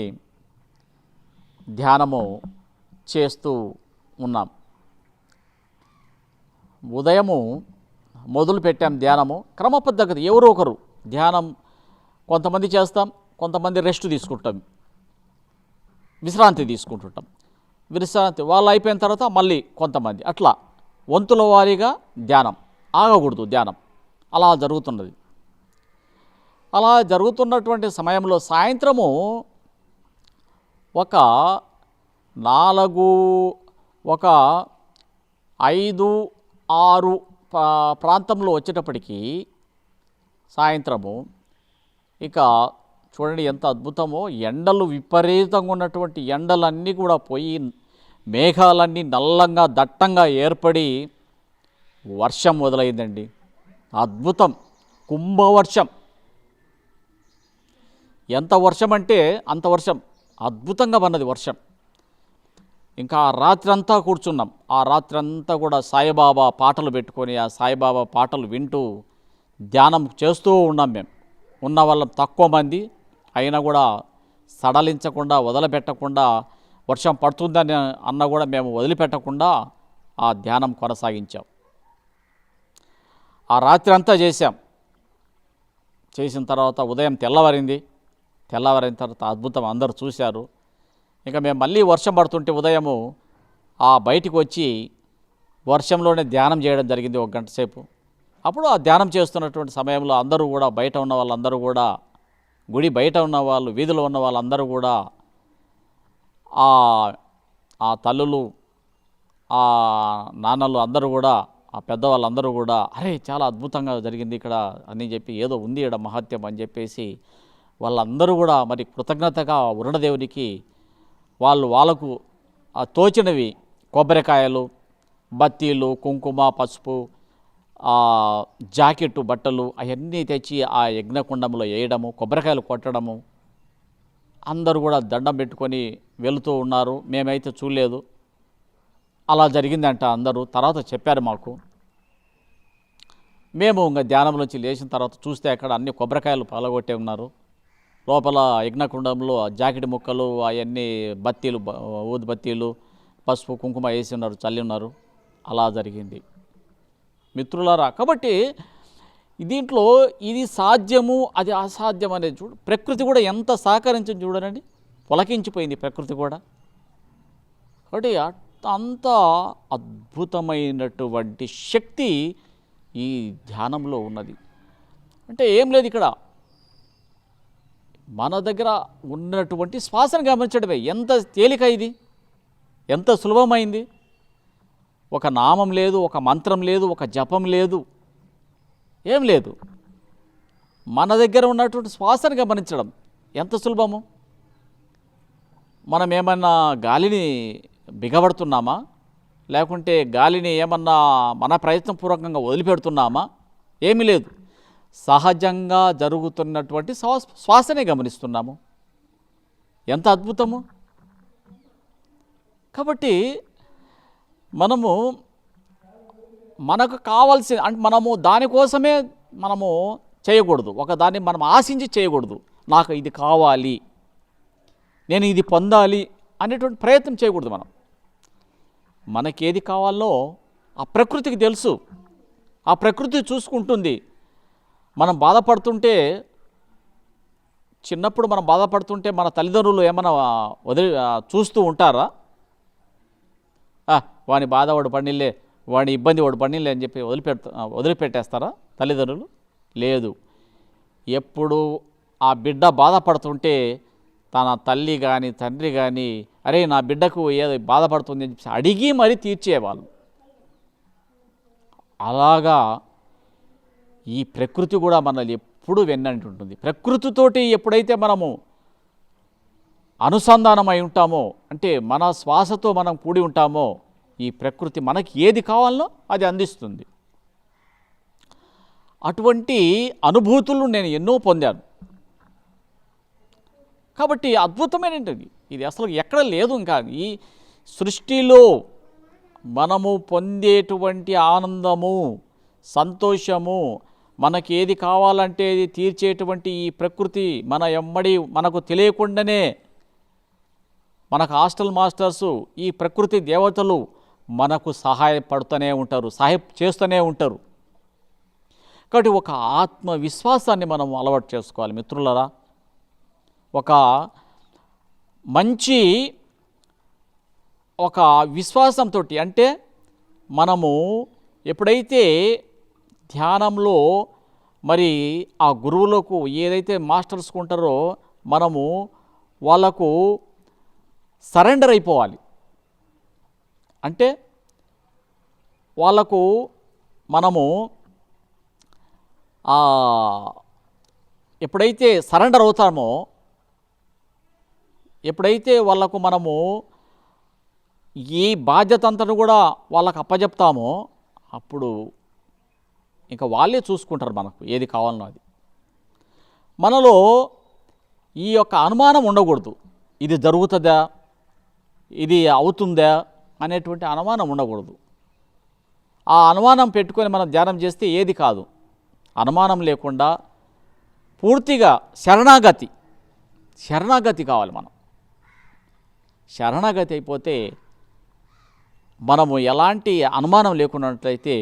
ధ్యానము చేస్తూ ఉన్నాం. ఉదయము మొదలు పెట్టాం ధ్యానము. క్రమ పద్ధతి ఎవరో ఒకరు ధ్యానం కొంతమంది చేస్తాం, కొంతమంది రెస్ట్ తీసుకుంటాం, విశ్రాంతి తీసుకుంటుంటాం. విశ్రాంతి వాళ్ళు అయిపోయిన తర్వాత మళ్ళీ కొంతమంది అట్లా వంతుల వారీగా ధ్యానం, ఆగకూడదు ధ్యానం. అలా జరుగుతున్నది. అలా జరుగుతున్నటువంటి సమయంలో సాయంత్రము ఒక 5-6 ప్రాంతంలో వచ్చేటప్పటికి సాయంత్రము ఇక చూడండి ఎంత అద్భుతమో, ఎండలు విపరీతంగా ఉన్నటువంటి ఎండలన్నీ కూడా పోయి మేఘాలన్నీ నల్లంగా దట్టంగా ఏర్పడి వర్షం మొదలైందండి. అద్భుతం, కుంభవర్షం. ఎంత వర్షం అంటే అంత వర్షం, అద్భుతంగా పన్నది వర్షం. ఇంకా ఆ రాత్రి అంతా కూర్చున్నాం. ఆ రాత్రి అంతా కూడా సాయిబాబా పాటలు పెట్టుకొని ఆ సాయిబాబా పాటలు వింటూ ధ్యానం చేస్తూ ఉన్నాం. మేము ఉన్న వాళ్ళం తక్కువ మంది అయినా కూడా సడలించకుండా వదిలిపెట్టకుండా, వర్షం పడుతుందని అన్న కూడా మేము వదిలిపెట్టకుండా ఆ ధ్యానం కొనసాగించాం. ఆ రాత్రి అంతా చేశాం. చేసిన తర్వాత ఉదయం తెల్లవారిన తర్వాత అద్భుతం అందరూ చూశారు. ఇంకా మేము మళ్ళీ వర్షం పడుతుంటే ఉదయము బయటికి వచ్చి వర్షంలోనే ధ్యానం చేయడం జరిగింది 1 గంట సేపు. అప్పుడు ఆ ధ్యానం చేస్తున్నటువంటి సమయంలో అందరూ కూడా, బయట ఉన్న వాళ్ళందరూ కూడా, గుడి బయట ఉన్న వాళ్ళు, వీధిలో ఉన్న వాళ్ళందరూ కూడా, ఆ తల్లులు, ఆ నాన్నలు అందరూ కూడా, ఆ పెద్దవాళ్ళందరూ కూడా అరే చాలా అద్భుతంగా జరిగింది ఇక్కడ అని చెప్పి, ఏదో ఉంది ఇక్కడ మహత్యం అని చెప్పేసి వాళ్ళందరూ కూడా మరి కృతజ్ఞతగా వరుణదేవునికి వాళ్ళకు తోచినవి కొబ్బరికాయలు, బత్తీలు, కుంకుమ, పసుపు, జాకెట్టు, బట్టలు అవన్నీ తెచ్చి ఆ యజ్ఞకుండంలో వేయడము, కొబ్బరికాయలు కొట్టడము, అందరూ కూడా దండం పెట్టుకొని వెళుతూ ఉన్నారు. మేమైతే చూడలేదు. అలా జరిగిందంట. అందరూ తర్వాత చెప్పారు మాకు. మేము ఇంకా ధ్యానంలోంచి లేచిన తర్వాత చూస్తే అక్కడ అన్ని కొబ్బరికాయలు పగలగొట్టే ఉన్నారు. లోపల యజ్ఞకుండంలో జాకెట్ ముక్కలు అవన్నీ బత్తీలు, ఊది బత్తీలు, పసుపు, కుంకుమ వేసి ఉన్నారు, చల్లి ఉన్నారు. అలా జరిగింది మిత్రులారా. కాబట్టి దీంట్లో ఇది సాధ్యము, అది అసాధ్యం అనేది చూడు. ప్రకృతి కూడా ఎంత సహకరించింది చూడనండి, పొలకించిపోయింది ప్రకృతి కూడా. కాబట్టి అంత అద్భుతమైనటువంటి శక్తి ఈ ధ్యానంలో ఉన్నది. అంటే ఏం లేదు, ఇక్కడ మన దగ్గర ఉన్నటువంటి శ్వాసను గమనించడమే. ఎంత తేలిక ఇది, ఎంత సులభమైంది. ఒక నామం లేదు, ఒక మంత్రం లేదు, ఒక జపం లేదు, ఏం లేదు. మన దగ్గర ఉన్నటువంటి శ్వాసను గమనించడం ఎంత సులభము. మనం ఏమన్నా గాలిని బిగబడుతున్నామా, లేకుంటే గాలిని ఏమన్నా మన ప్రయత్నపూర్వకంగా వదిలిపెడుతున్నామా? ఏమీ లేదు. సహజంగా జరుగుతున్నటువంటి శ్వాసనే గమనిస్తున్నాము. ఎంత అద్భుతము. కాబట్టి మనకు కావాల్సిన అంటే మనము దానికోసమే మనము చేయకూడదు. ఒకదాన్ని మనం ఆశించి చేయకూడదు. నాకు ఇది కావాలి, నేను ఇది పొందాలి అనేటువంటి ప్రయత్నం చేయకూడదు. మనకేది కావాలో ఆ ప్రకృతికి తెలుసు. ఆ ప్రకృతి చూసుకుంటుంది. మనం బాధపడుతుంటే, చిన్నప్పుడు మనం బాధపడుతుంటే మన తల్లిదండ్రులు ఏమైనా చూస్తూ ఉంటారా? వాని బాధ వాడు పడినిలే, వాడి ఇబ్బంది వాడు పడినిలే అని చెప్పి వదిలిపెట్టేస్తారా తల్లిదండ్రులు? లేదు. ఎప్పుడు ఆ బిడ్డ బాధపడుతుంటే తన తల్లి కానీ తండ్రి కానీ, అరే నా బిడ్డకు ఏదో బాధపడుతుంది అని చెప్పి అడిగి మరీ తీర్చేవాళ్ళు. అలాగా ఈ ప్రకృతి కూడా మనల్ని ఎప్పుడూ వెన్నంటుంటుంది. ప్రకృతితోటి ఎప్పుడైతే మనము అనుసంధానమై ఉంటామో, అంటే మన శ్వాసతో మనం కూడి ఉంటామో, ఈ ప్రకృతి మనకి ఏది కావాలో అది అందిస్తుంది. అటువంటి అనుభూతులు నేను ఎన్నో పొందాను. కాబట్టి అద్భుతమైనది ఇది, అసలు ఎక్కడ లేదు. ఇంకా ఈ సృష్టిలో మనము పొందేటువంటి ఆనందము, సంతోషము, మనకి ఏది కావాలంటే అది తీర్చేటువంటి ఈ ప్రకృతి మన ఎమ్మడి మనకు తెలియకుండానే మనకు హాస్టల్ మాస్టర్సు, ఈ ప్రకృతి దేవతలు మనకు సహాయపడుతూనే ఉంటారు, సహాయం చేస్తూనే ఉంటారు. కాబట్టి ఒక ఆత్మవిశ్వాసాన్ని మనం అలవాటు చేసుకోవాలి మిత్రులారా. ఒక మంచి ఒక విశ్వాసంతో, అంటే మనము ఎప్పుడైతే ధ్యానంలో మరి ఆ గురువులకు ఏదైతే మాస్టర్స్కు ఉంటారో మనము వాళ్ళకు సరెండర్ అయిపోవాలి. అంటే వాళ్ళకు మనము ఎప్పుడైతే సరెండర్ అవుతామో, ఎప్పుడైతే వాళ్ళకు మనము ఈ బాధ్యత అంతను కూడా వాళ్ళకు అప్పచెప్తామో అప్పుడు ఇంకా వాళ్ళే చూసుకుంటారు మనకు ఏది కావాలనో అది. మనలో ఈ యొక్క అనుమానం ఉండకూడదు, ఇది జరుగుతుందా, ఇది అవుతుందా అనేటువంటి అనుమానం ఉండకూడదు. ఆ అనుమానం పెట్టుకొని మనం ధ్యానం చేస్తే ఏది కాదు. అనుమానం లేకుండా పూర్తిగా శరణాగతి కావాలి. మనం శరణాగతి అయిపోతే మనము ఎలాంటి అనుమానం లేకున్నట్లయితే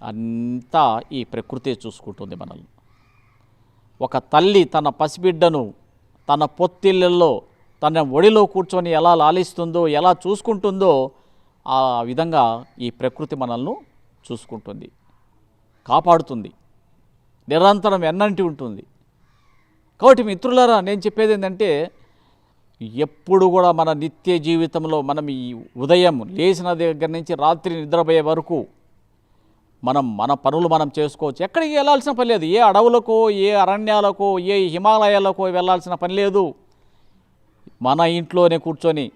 అంతా ఈ ప్రకృతి చూసుకుంటుంది మనల్ని. ఒక తల్లి తన పసిబిడ్డను తన పొత్తిళ్ళల్లో తన ఒడిలో కూర్చొని ఎలా లాలిస్తుందో, ఎలా చూసుకుంటుందో ఆ విధంగా ఈ ప్రకృతి మనల్ని చూసుకుంటుంది, కాపాడుతుంది, నిరంతరం ఎన్నంటి ఉంటుంది. కాబట్టి మిత్రులారా, నేను చెప్పేది ఏంటంటే ఎప్పుడు కూడా మన నిత్య జీవితంలో మనం ఈ ఉదయం లేచిన దగ్గర నుంచి రాత్రి నిద్రపోయే వరకు మన పనులు మనం చేసుకోవచ్చు. ఎక్కడికి వెళ్ళాల్సిన పని లేదు. ఏ అడవులకో, ఏ అరణ్యాలకో, ఏ హిమాలయాలకో వెళ్ళాల్సిన పని లేదు. మన ఇంట్లోనే కూర్చొని,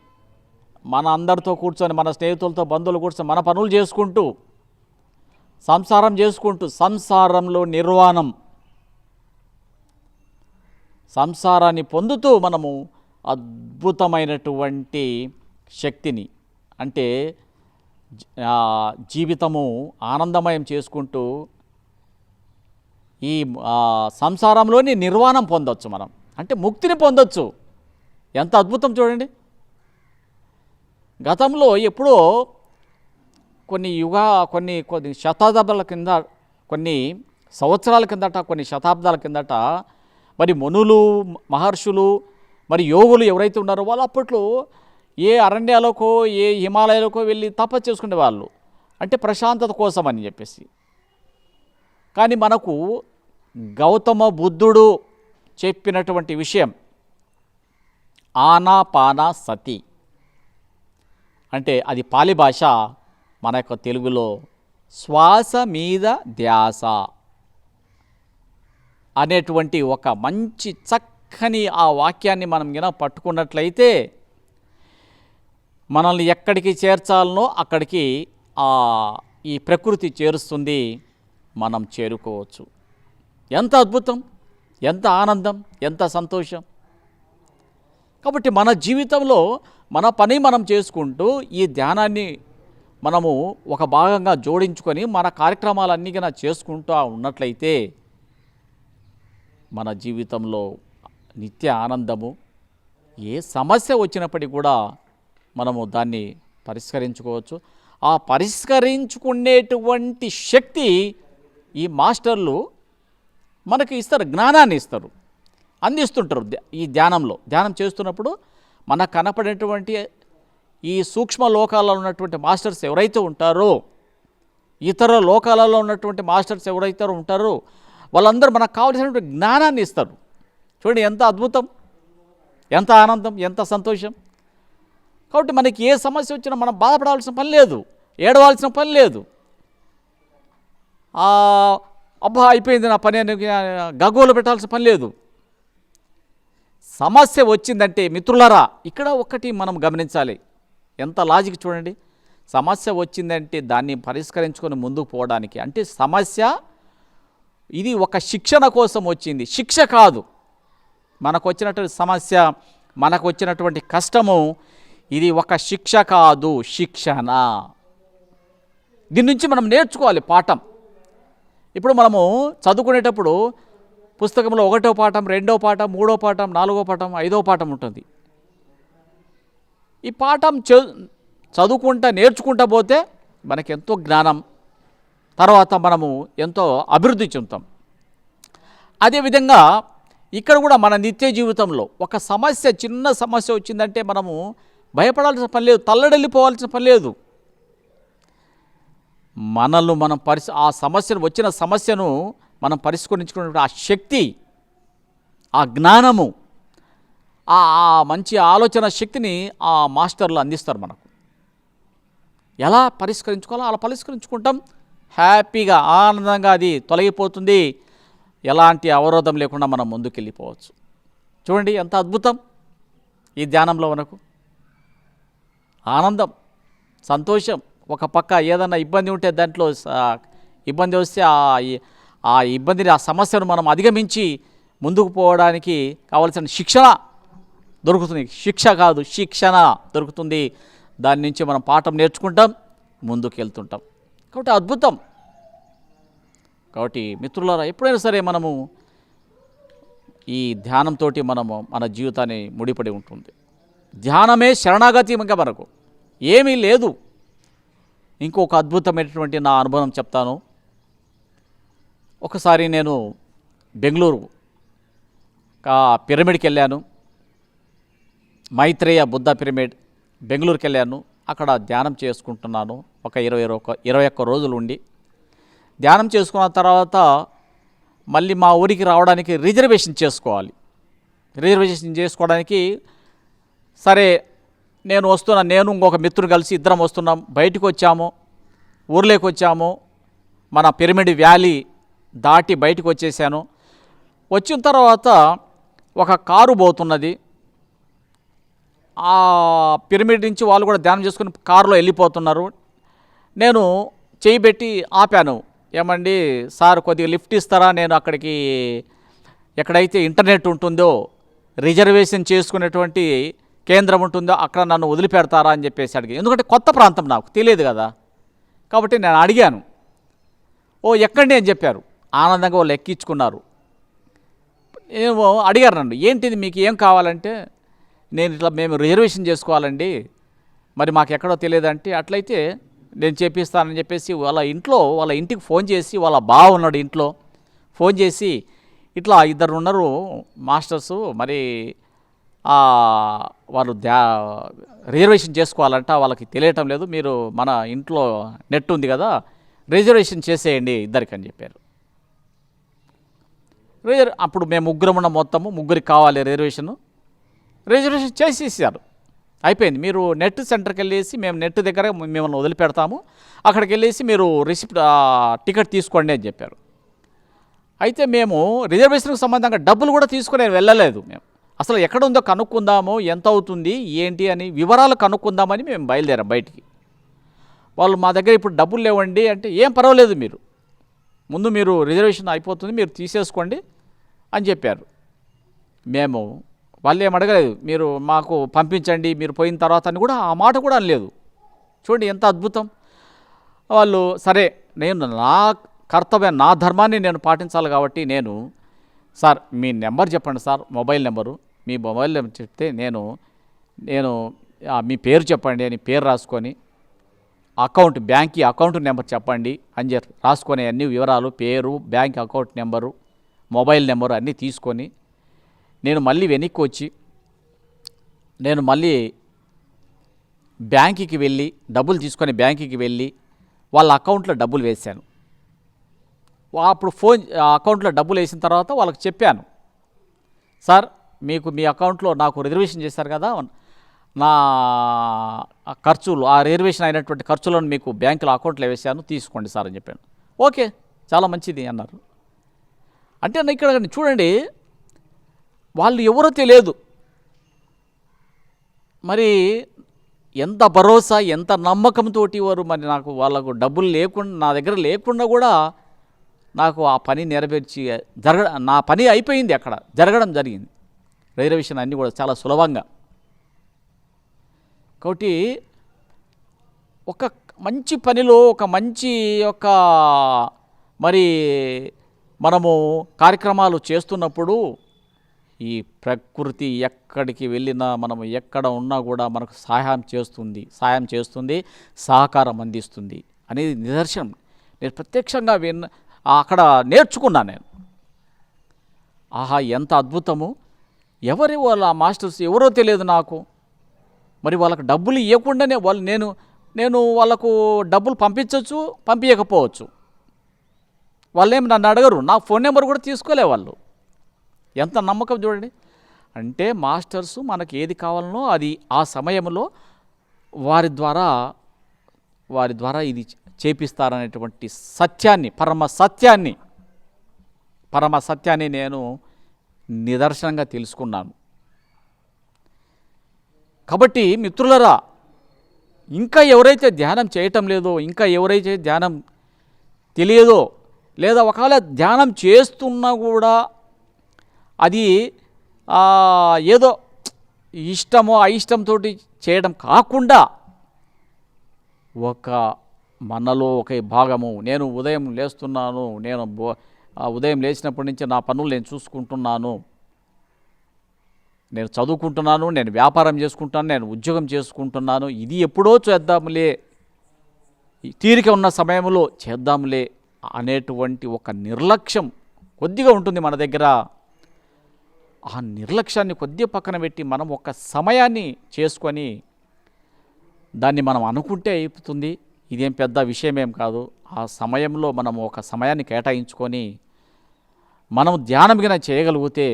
మన అందరితో కూర్చొని, మన స్నేహితులతో, బంధువులు కూర్చొని మన పనులు చేసుకుంటూ, సంసారం చేసుకుంటూ, సంసారంలో నిర్వాణం, సంసారాన్ని పొందుతూ మనము అద్భుతమైనటువంటి శక్తిని, అంటే జీవితము ఆనందమయం చేసుకుంటూ ఈ సంసారంలోని నిర్వాణం పొందొచ్చు. మనం అంటే ముక్తిని పొందొచ్చు. ఎంత అద్భుతం చూడండి. గతంలో ఎప్పుడో కొన్ని శతాబ్దాల కింద, కొన్ని సంవత్సరాల కిందట, కొన్ని శతాబ్దాల కిందట మరి మునులు, మహర్షులు, మరి యోగులు ఎవరైతే ఉన్నారో వాళ్ళు అప్పట్లో ఏ అరణ్యాలకో, ఏ హిమాలయాలకో వెళ్ళి తపస్సు చేసుకునే వాళ్ళు, అంటే ప్రశాంతత కోసం అని చెప్పేసి. కానీ మనకు గౌతమ బుద్ధుడు చెప్పినటువంటి విషయం ఆనాపానసతి, అంటే అది పాలి భాష, మన యొక్క తెలుగులో శ్వాస మీద ధ్యాస అనేటువంటి ఒక మంచి చక్కని ఆ వాక్యాన్ని మనం గిన పట్టుకున్నట్లయితే మనల్ని ఎక్కడికి చేర్చాలనో అక్కడికి ఈ ప్రకృతి చేరుస్తుంది, మనం చేరుకోవచ్చు. ఎంత అద్భుతం, ఎంత ఆనందం, ఎంత సంతోషం. కాబట్టి మన జీవితంలో మన పని మనం చేసుకుంటూ ఈ ధ్యానాన్ని మనము ఒక భాగంగా జోడించుకొని మన కార్యక్రమాలన్నీ కన్నా చేసుకుంటూ ఉన్నట్లయితే మన జీవితంలో నిత్య ఆనందము, ఏ సమస్య వచ్చినప్పటికీ కూడా మనము దాన్ని పరిష్కరించుకోవచ్చు. ఆ పరిష్కరించుకునేటువంటి శక్తి ఈ మాస్టర్లు మనకి ఇస్తారు, జ్ఞానాన్ని ఇస్తారు, అందిస్తుంటారు. ఈ ధ్యానం చేస్తున్నప్పుడు మనకు కనపడేటువంటి ఈ సూక్ష్మ లోకాలలో ఉన్నటువంటి మాస్టర్స్ ఎవరైతే ఉంటారో, ఇతర లోకాలలో ఉన్నటువంటి మాస్టర్స్ ఎవరైతే ఉంటారో వాళ్ళందరూ మనకు కావలసినటువంటి జ్ఞానాన్ని ఇస్తారు. చూడండి ఎంత అద్భుతం, ఎంత ఆనందం, ఎంత సంతోషం. కాబట్టి మనకి ఏ సమస్య వచ్చినా మనం బాధపడాల్సిన పని లేదు, ఏడవాల్సిన పని లేదు. అబ్బా అయిపోయింది నా పని అని గగ్గోలు పెట్టాల్సిన పని లేదు. సమస్య వచ్చిందంటే మిత్రులారా, ఇక్కడ ఒక్కటి మనం గమనించాలి, ఎంత లాజిక్ చూడండి. సమస్య వచ్చిందంటే దాన్ని పరిష్కరించుకొని ముందుకు పోవడానికి, అంటే సమస్య ఇది ఒక శిక్షణ కోసం వచ్చింది, శిక్ష కాదు. మనకు వచ్చినటువంటి సమస్య, మనకు వచ్చినటువంటి కష్టము ఇది ఒక శిక్ష కాదు, శిక్షణ. దీని నుంచి మనం నేర్చుకోవాలి పాఠం. ఇప్పుడు మనము చదువుకునేటప్పుడు పుస్తకంలో 1వ పాఠం, 2వ పాఠం, 3వ పాఠం, 4వ పాఠం, 5వ పాఠం ఉంటుంది. ఈ పాఠం చదువుకుంటా నేర్చుకుంటా పోతే మనకి ఎంతో జ్ఞానం, తర్వాత మనము ఎంతో అభివృద్ధి చెందుతాం. అదేవిధంగా ఇక్కడ కూడా మన నిత్య జీవితంలో ఒక సమస్య, చిన్న సమస్య వచ్చిందంటే మనము భయపడాల్సిన పని లేదు, తల్లడెళ్ళిపోవాల్సిన పని లేదు. మనల్ని మనం ఆ సమస్యను, వచ్చిన సమస్యను మనం పరిష్కరించుకునే ఆ శక్తి, ఆ జ్ఞానము, ఆ మంచి ఆలోచన శక్తిని ఆ మాస్టర్లు అందిస్తారు మనకు. ఎలా పరిష్కరించుకోవాలో అలా పరిష్కరించుకుంటాం, హ్యాపీగా ఆనందంగా అది తొలగిపోతుంది. ఎలాంటి అవరోధం లేకుండా మనం ముందుకెళ్ళిపోవచ్చు. చూడండి ఎంత అద్భుతం ఈ ధ్యానంలో మనకు. ఆనందం, సంతోషం. ఒక పక్క ఏదన్నా ఇబ్బంది ఉంటే దాంట్లో ఇబ్బంది వస్తే ఆ ఇబ్బందిని, ఆ సమస్యను మనం అధిగమించి ముందుకు పోవడానికి కావలసిన శిక్షణ దొరుకుతుంది. శిక్ష కాదు, శిక్షణ దొరుకుతుంది. దాని నుంచి మనం పాఠం నేర్చుకుంటాం, ముందుకు వెళ్తుంటాం. కాబట్టి అద్భుతం. కాబట్టి మిత్రులారా, ఎప్పుడైనా సరే మనము ఈ ధ్యానంతో మనము మన జీవితాన్ని ముడిపడి ఉంటుంది. ధ్యానమే శరణాగతి. ఇంకా మనకు ఏమీ లేదు. ఇంకొక అద్భుతమైనటువంటి నా అనుభవం చెప్తాను. ఒకసారి నేను బెంగళూరు పిరమిడ్కి వెళ్ళాను. మైత్రేయ బుద్ధ పిరమిడ్ బెంగళూరుకి వెళ్ళాను. అక్కడ ధ్యానం చేసుకుంటున్నాను. ఒక 21 రోజులు ఉండి ధ్యానం చేసుకున్న తర్వాత మళ్ళీ మా ఊరికి రావడానికి రిజర్వేషన్ చేసుకోవాలి. రిజర్వేషన్ చేసుకోవడానికి సరే నేను వస్తున్నాను, నేను ఇంకొక మిత్రుడు కలిసి ఇద్దరం వస్తున్నాం. బయటకు వచ్చాము, ఊర్లోకి వచ్చాము. మన పిరమిడ్ వ్యాలీ దాటి బయటకు వచ్చేసాను. వచ్చిన తర్వాత ఒక కారు పోతున్నది. ఆ పిరమిడ్ నుంచి వాళ్ళు కూడా ధ్యానం చేసుకుని కారులో వెళ్ళిపోతున్నారు. నేను చేయి పెట్టి ఆపాను. ఏమండి సార్, కొద్దిగా లిఫ్ట్ ఇస్తారా? నేను అక్కడికి ఎక్కడైతే ఇంటర్నెట్ ఉంటుందో, రిజర్వేషన్ చేసుకునేటువంటి కేంద్రం ఉంటుందో అక్కడ నన్ను వదిలిపెడతారా అని చెప్పేసి అడిగి. ఎందుకంటే కొత్త ప్రాంతం, నాకు తెలియదు కదా. కాబట్టి నేను అడిగాను. ఓ ఎక్కండి అని చెప్పారు. ఆనందంగా వాళ్ళు ఎక్కించుకున్నారు. నేను అడిగారు నన్ను, ఏంటిది మీకు ఏం కావాలంటే, నేను ఇట్లా మేము రిజర్వేషన్ చేసుకోవాలండి, మరి మాకు ఎక్కడో తెలియదంటే, అట్లయితే నేను చేపిస్తానని చెప్పేసి వాళ్ళ ఇంటికి ఫోన్ చేసి, వాళ్ళ బావ ఉన్నాడు ఇంట్లో, ఫోన్ చేసి ఇట్లా ఇద్దరు ఉన్నారు మాస్టర్సు, మరి వాళ్ళు రిజర్వేషన్ చేసుకోవాలంట, వాళ్ళకి తెలియటం లేదు, మీరు మన ఇంట్లో నెట్ ఉంది కదా, రిజర్వేషన్ చేసేయండి ఇద్దరికి అని చెప్పారు. అప్పుడు మేము ముగ్గురం ఉన్న, మొత్తము ముగ్గురికి కావాలి రిజర్వేషన్ చేసేసారు. అయిపోయింది. మీరు నెట్ సెంటర్కి వెళ్ళేసి, మేము నెట్ దగ్గర మిమ్మల్ని వదిలిపెడతాము, అక్కడికి వెళ్ళేసి మీరు టికెట్ తీసుకోండి అని చెప్పారు. అయితే మేము రిజర్వేషన్కి సంబంధంగా డబ్బులు కూడా తీసుకుని వెళ్ళలేదు. మేము అసలు ఎక్కడ ఉందో కనుక్కుందాము, ఎంత అవుతుంది ఏంటి అని వివరాలు కనుక్కుందామని మేము బయలుదేరాం బయటికి. వాళ్ళు మా దగ్గర ఇప్పుడు డబ్బులు లేవండి అంటే, ఏం పర్వాలేదు, ముందు మీరు రిజర్వేషన్ అయిపోతుంది, మీరు తీసేసుకోండి అని చెప్పారు. మేము వాళ్ళు ఏం అడగలేదు, మీరు మాకు పంపించండి మీరు పోయిన తర్వాత అని కూడా ఆ మాట కూడా అనలేదు. చూడండి ఎంత అద్భుతం. వాళ్ళు సరే, నేను నా కర్తవ్యం, నా ధర్మాన్ని నేను పాటించాలి కాబట్టి నేను, సార్ మీ నెంబర్ చెప్పండి సార్, మొబైల్ నెంబరు, మీ మొబైల్ నెంబర్ చెప్తే నేను మీ పేరు చెప్పండి అని పేరు రాసుకొని, బ్యాంక్ అకౌంట్ నెంబర్ చెప్పండి అని రాసుకొని, అన్ని వివరాలు, పేరు, bank account number, mobile number అన్నీ తీసుకొని నేను మళ్ళీ వెనక్కి వచ్చి, నేను మళ్ళీ బ్యాంకుకి వెళ్ళి డబ్బులు తీసుకొని బ్యాంకుకి వెళ్ళి వాళ్ళ అకౌంట్లో డబ్బులు వేశాను. అప్పుడు అకౌంట్లో డబ్బులు వేసిన తర్వాత వాళ్ళకి చెప్పాను, సార్ మీకు మీ అకౌంట్లో నాకు రిజర్వేషన్ చేశారు కదా, నా ఖర్చులు, ఆ రిజర్వేషన్ అయినటువంటి ఖర్చులను మీకు బ్యాంకులో అకౌంట్లో వేసాను, తీసుకోండి సార్ అని చెప్పాను. ఓకే, చాలా మంచిది అన్నారు. అంటే ఇక్కడ చూడండి, వాళ్ళు ఎవరో తెలియదు, మరి ఎంత భరోసా, ఎంత నమ్మకంతో వారు మరి నాకు, వాళ్ళకు డబ్బులు లేకుండా, నా దగ్గర లేకుండా కూడా నాకు ఆ పని నెరవేర్చి నా పని అయిపోయింది, అక్కడ జరగడం జరిగింది. రిజర్వేషన్ అన్నీ కూడా చాలా సులభంగా. కాబట్టి ఒక మంచి పనిలో, ఒక మంచి మరి మనము కార్యక్రమాలు చేస్తున్నప్పుడు ఈ ప్రకృతి ఎక్కడికి వెళ్ళినా మనం ఎక్కడ ఉన్నా కూడా మనకు సాయం చేస్తుంది, సహకారం అందిస్తుంది అనేది నిదర్శనం. నేను ప్రత్యక్షంగా అక్కడ నేర్చుకున్నాను నేను. ఆహా, ఎంత అద్భుతము! ఎవరి వాళ్ళ మాస్టర్స్ ఎవరో తెలియదు నాకు. మరి వాళ్ళకు డబ్బులు ఇవ్వకుండానే నేను వాళ్ళకు డబ్బులు పంపించవచ్చు, పంపించకపోవచ్చు. వాళ్ళేమి నన్ను అడగరు, నా ఫోన్ నెంబర్ కూడా తీసుకోలే వాళ్ళు. ఎంత నమ్మకం చూడండి. అంటే మాస్టర్సు మనకి ఏది కావాలనో అది ఆ సమయంలో వారి ద్వారా ఇది చేపిస్తారనేటువంటి సత్యాన్ని, పరమ సత్యాన్ని నేను నిదర్శనంగా తెలుసుకున్నాను. కాబట్టి మిత్రులరా, ఇంకా ఎవరైతే ధ్యానం చేయటం లేదో, ఇంకా ఎవరైతే ధ్యానం తెలియదో, లేదా ఒకవేళ ధ్యానం చేస్తున్నా కూడా అది ఏదో ఇష్టమో అయిష్టంతో చేయడం కాకుండా మనలో ఒక భాగము, నేను ఉదయం లేస్తున్నాను, ఉదయం లేచినప్పటి నుంచి నా పనులు నేను చూసుకుంటున్నాను, నేను చదువుకుంటున్నాను, నేను వ్యాపారం చేసుకుంటాను, నేను ఉద్యోగం చేసుకుంటున్నాను, ఇది ఎప్పుడో చేద్దాములే, తీరిక ఉన్న సమయంలో చేద్దాంలే అనేటువంటి ఒక నిర్లక్ష్యం కొద్దిగా ఉంటుంది మన దగ్గర. ఆ నిర్లక్ష్యాన్ని కొద్దిగా పక్కన పెట్టి మనం ఒక సమయాన్ని చేసుకొని దాన్ని మనం అనుకుంటే అయిపోతుంది. ఇదేం పెద్ద విషయమేం కాదు. ఆ సమయంలో మనం ఒక సమయాన్ని కేటాయించుకొని మనం ధ్యానం గిన చేయగలిగితే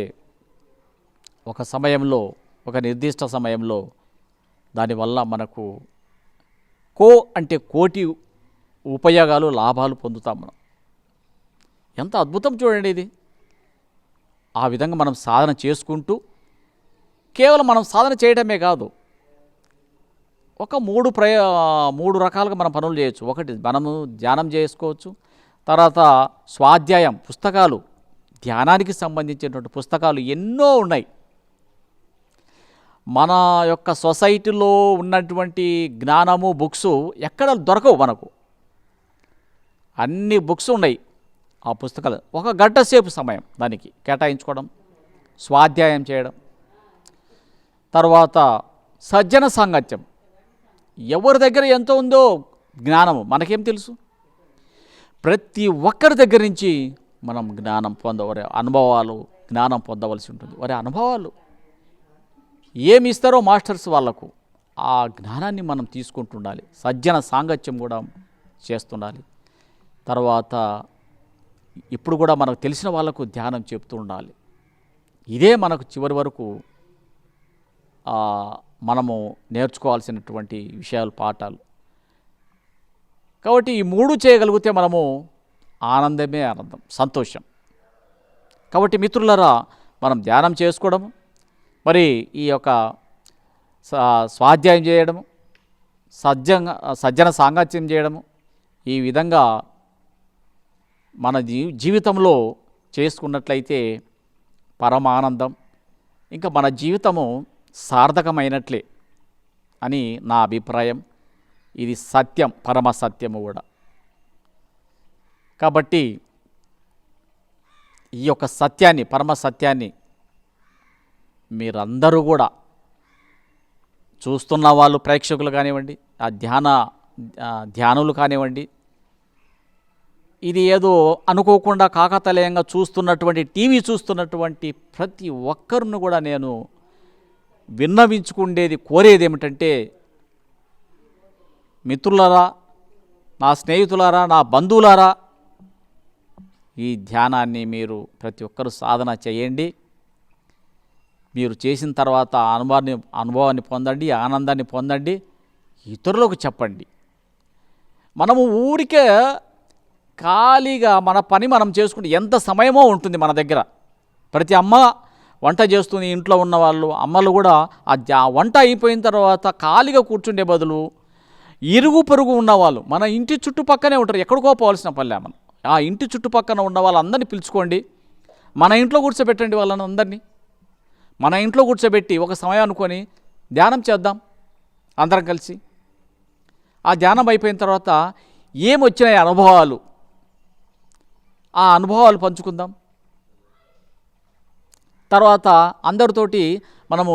ఒక నిర్దిష్ట సమయంలో దానివల్ల మనకు అంటే కోటి ఉపయోగాలు, లాభాలు పొందుతాం మనం. ఎంత అద్భుతం చూడండి ఇది. ఆ విధంగా మనం సాధన చేసుకుంటూ, కేవలం మనం సాధన చేయడమే కాదు, ఒక మూడు రకాలుగా మనం పనులు చేయొచ్చు. ఒకటి, మనము ధ్యానం చేసుకోవచ్చు. తర్వాత స్వాధ్యాయం, పుస్తకాలు, ధ్యానానికి సంబంధించినటువంటి పుస్తకాలు ఎన్నో ఉన్నాయి. మన యొక్క సొసైటీలో ఉన్నటువంటి జ్ఞానము, బుక్స్ ఎక్కడ దొరకవు మనకు. అన్ని బుక్స్ ఉన్నాయి. ఆ పుస్తకాలు ఒక గంట సేపు సమయం దానికి కేటాయించుకోవడం, స్వాధ్యాయం చేయడం. తర్వాత సజ్జన సాంగత్యం. ఎవరి దగ్గర ఎంత ఉందో జ్ఞానము మనకేం తెలుసు? ప్రతి ఒక్కరి దగ్గర నుంచి మనం జ్ఞానం జ్ఞానం పొందవలసి ఉంటుంది. వారి అనుభవాలు ఏమి ఇస్తారో మాస్టర్స్ వాళ్ళకు ఆ జ్ఞానాన్ని మనం తీసుకుంటుండాలి. సజ్జన సాంగత్యం కూడా చేస్తుండాలి. తర్వాత ఇప్పుడు కూడా మనకు తెలిసిన వాళ్ళకు ధ్యానం చెప్తూ ఉండాలి. ఇదే మనకు చివరి వరకు మనము నేర్చుకోవాల్సినటువంటి విషయాలు, పాఠాలు. కాబట్టి ఈ మూడు చేయగలిగితే మనము ఆనందమే ఆనందం, సంతోషం. కాబట్టి మిత్రులరా, మనం ధ్యానం చేసుకోవడము, మరి ఈ యొక్క స్వాధ్యాయం చేయడము, సజ్జన సాంగత్యం చేయడము, ఈ విధంగా మన జీవితంలో చేసుకున్నట్లయితే పరమానందం, ఇంకా మన జీవితము సార్థకమైనట్లే అని నా అభిప్రాయం. ఇది సత్యం, పరమ సత్యము కూడా. కాబట్టి ఈ యొక్క సత్యాన్ని, పరమ సత్యాన్ని మీరందరూ కూడా చూస్తున్న వాళ్ళు, ప్రేక్షకులు కానివ్వండి, ఆ ధ్యానులు కానివ్వండి, ఇది ఏదో అనుకోకుండా కాకతాళీయంగా చూస్తున్నటువంటి, టీవీ చూస్తున్నటువంటి ప్రతి ఒక్కరిని కూడా నేను కోరేది ఏమిటంటే, మిత్రులారా, నా స్నేహితులారా, నా బంధువులారా, ఈ ధ్యానాన్ని మీరు ప్రతి ఒక్కరూ సాధన చేయండి. మీరు చేసిన తర్వాత అనుభవాన్ని పొందండి, ఆనందాన్ని పొందండి, ఇతరులకు చెప్పండి. మనము ఊరికే ఖాళీగా మన పని మనం చేసుకుంటే ఎంత సమయమో ఉంటుంది మన దగ్గర. ప్రతి అమ్మ వంట చేస్తుంది, ఇంట్లో ఉన్న వాళ్ళు అమ్మలు కూడా ఆ వంట అయిపోయిన తర్వాత ఖాళీగా కూర్చుండే బదులు ఇరుగు పొరుగు ఉన్నవాళ్ళు, మన ఇంటి చుట్టుపక్కనే ఉంటారు, ఎక్కడికో పోవాల్సిన పల్లె. మనం ఆ ఇంటి చుట్టుపక్కన ఉన్న వాళ్ళందరినీ పిలుచుకోండి, మన ఇంట్లో కూర్చోబెట్టండి. వాళ్ళని అందరినీ మన ఇంట్లో కూర్చోబెట్టి ఒక సమయం అనుకొని ధ్యానం చేద్దాం అందరం కలిసి. ఆ ధ్యానం అయిపోయిన తర్వాత ఏమొచ్చినాయి అనుభవాలు, ఆ అనుభవాలు పంచుకుందాం. తర్వాత అందరితోటి మనము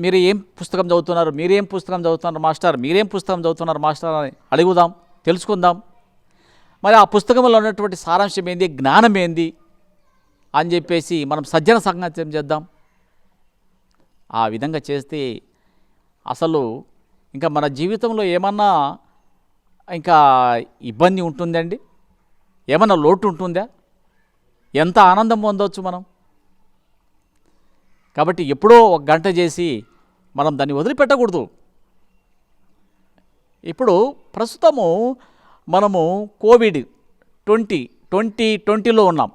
మీరు ఏం పుస్తకం చదువుతున్నారు, మీరేం పుస్తకం చదువుతున్నారు మాస్టర్, మీరేం పుస్తకం చదువుతున్నారు మాస్టర్ అని అడుగుదాం, తెలుసుకుందాం. మరి ఆ పుస్తకంలో ఉన్నటువంటి సారాంశం ఏంది, జ్ఞానం ఏంది అని చెప్పేసి మనం సజ్జన సంగత్యం చేద్దాం. ఆ విధంగా చేస్తే అసలు ఇంకా మన జీవితంలో ఏమన్నా ఇంకా ఇబ్బంది ఉంటుందండి, ఏమన్నా లోటు ఉంటుందా, ఎంత ఆనందం పొందవచ్చు మనం. కాబట్టి ఎప్పుడో ఒక గంట చేసి మనం దాన్ని వదిలిపెట్టకూడదు. ఇప్పుడు ప్రస్తుతము మనము కోవిడ్-2020లో ఉన్నాం.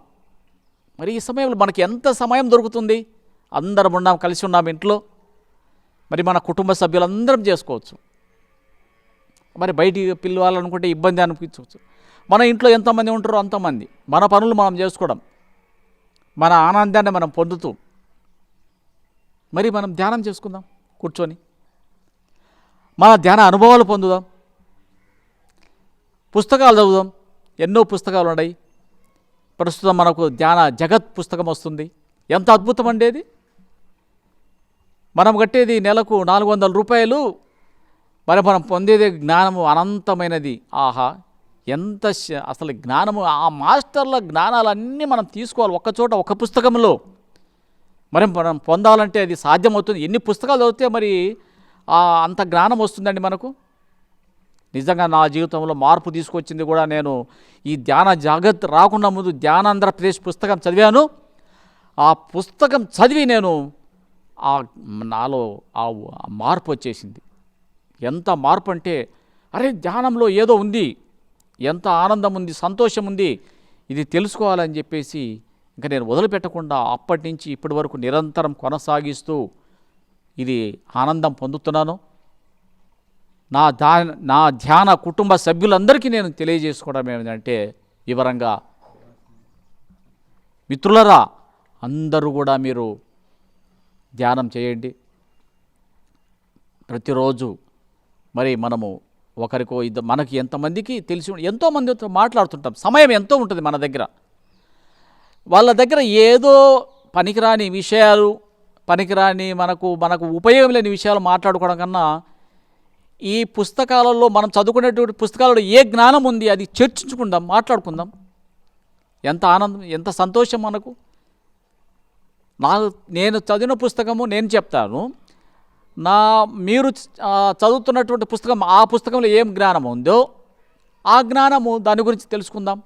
మరి ఈ సమయంలో మనకి ఎంత సమయం దొరుకుతుంది, అందరం ఉన్నాం, కలిసి ఉన్నాం ఇంట్లో. మరి మన కుటుంబ సభ్యులందరం చేసుకోవచ్చు. మరి బయటికి పిలవాలనుకుంటే ఇబ్బంది అనిపించవచ్చు. మన ఇంట్లో ఎంతమంది ఉంటారో అంతమంది మన పనులు మనం చేసుకోవడం, మన ఆనందాన్ని మనం పొందుతూ మరి మనం ధ్యానం చేసుకుందాం కూర్చొని, మన ధ్యాన అనుభవాలు పొందుదాం, పుస్తకాలు చదువుదాం. ఎన్నో పుస్తకాలు ఉన్నాయి. ప్రస్తుతం మనకు ధ్యాన జగత్ పుస్తకం వస్తుంది. ఎంత అద్భుతం అండి అది. మనం కట్టేది నెలకు 400 రూపాయలు, మరి మనం పొందేది జ్ఞానము అనంతమైనది. ఆహా, ఎంత అసలు జ్ఞానము, ఆ మాస్టర్ల జ్ఞానాలన్నీ మనం తీసుకోవాలి ఒక్కచోట, ఒక పుస్తకంలో. మరి మనం పొందాలంటే అది సాధ్యమవుతుంది. ఎన్ని పుస్తకాలు చదివితే మరి అంత జ్ఞానం వస్తుందండి మనకు. నిజంగా నా జీవితంలో మార్పు తీసుకొచ్చింది కూడా నేను ఈ ధ్యాన జగత్ రాకుండా ముందు ధ్యానాంధ్రప్రదేశ్ పుస్తకం చదివాను. ఆ పుస్తకం చదివి నేను నాలో ఆ మార్పు వచ్చేసింది. ఎంత మార్పు అంటే, అరే ధ్యానంలో ఏదో ఉంది, ఎంత ఆనందం ఉంది, సంతోషం ఉంది, ఇది తెలుసుకోవాలని చెప్పేసి ఇంకా నేను వదిలిపెట్టకుండా అప్పటి నుంచి ఇప్పటి వరకు నిరంతరం కొనసాగిస్తూ ఇది ఆనందం పొందుతున్నాను. నా ధ్యాన కుటుంబ సభ్యులందరికీ నేను తెలియజేసుకోవడం ఏమిటంటే, వివరంగా మిత్రులరా, అందరూ కూడా మీరు ధ్యానం చేయండి ప్రతిరోజు. మరి మనము ఒకరికో ఇద్దరు, మనకి ఎంతమందికి తెలిసి ఎంతోమందితో మాట్లాడుతుంటాం, సమయం ఎంతో ఉంటుంది మన దగ్గర. వాళ్ళ దగ్గర ఏదో పనికిరాని విషయాలు, పనికిరాని మనకు ఉపయోగం లేని విషయాలు మాట్లాడుకోవడం కన్నా, ఈ పుస్తకాలలో మనం చదువుకునేటువంటి పుస్తకాలలో ఏ జ్ఞానం ఉంది అది చర్చించుకుందాం, మాట్లాడుకుందాం. ఎంత ఆనందం, ఎంత సంతోషం మనకు. నేను చదివిన పుస్తకము నేను చెప్తాను, మీరు చదువుతున్నటువంటి పుస్తకం, ఆ పుస్తకంలో ఏం జ్ఞానం ఉందో ఆ జ్ఞానము దాని గురించి తెలుసుకుందాం.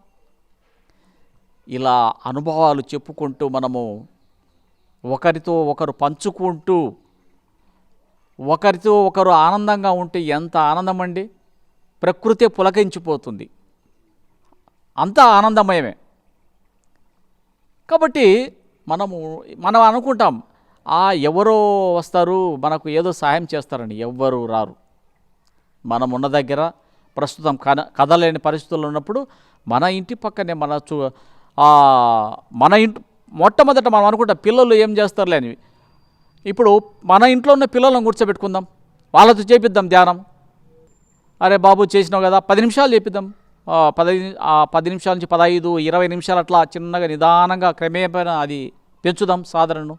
ఇలా అనుభవాలు చెప్పుకుంటూ మనము ఒకరితో ఒకరు పంచుకుంటూ ఒకరితో ఒకరు ఆనందంగా ఉంటే ఎంత ఆనందం అండి. ప్రకృతి పులకించిపోతుంది, అంతా ఆనందమయమే. కాబట్టి మనం అనుకుంటాం, ఎవరో వస్తారు మనకు ఏదో సహాయం చేస్తారని. ఎవ్వరూ రారు. మనం ఉన్న దగ్గర ప్రస్తుతం కదలేని పరిస్థితుల్లో ఉన్నప్పుడు మన ఇంటి పక్కనే మన ఇంటి మొట్టమొదట మనం అనుకుంటాం పిల్లలు ఏం చేస్తారులే అని. ఇప్పుడు మన ఇంట్లో ఉన్న పిల్లలను కూర్చోబెట్టుకుందాం, వాళ్ళతో చేపిద్దాం ధ్యానం. అరే బాబు చేసినావు కదా, 10 నిమిషాలు చేపిద్దాం. 10 నిమిషాల నుంచి 15, 20 నిమిషాలు అట్లా చిన్నగా నిదానంగా క్రమేపైన అది పెంచుదాం సాధనను.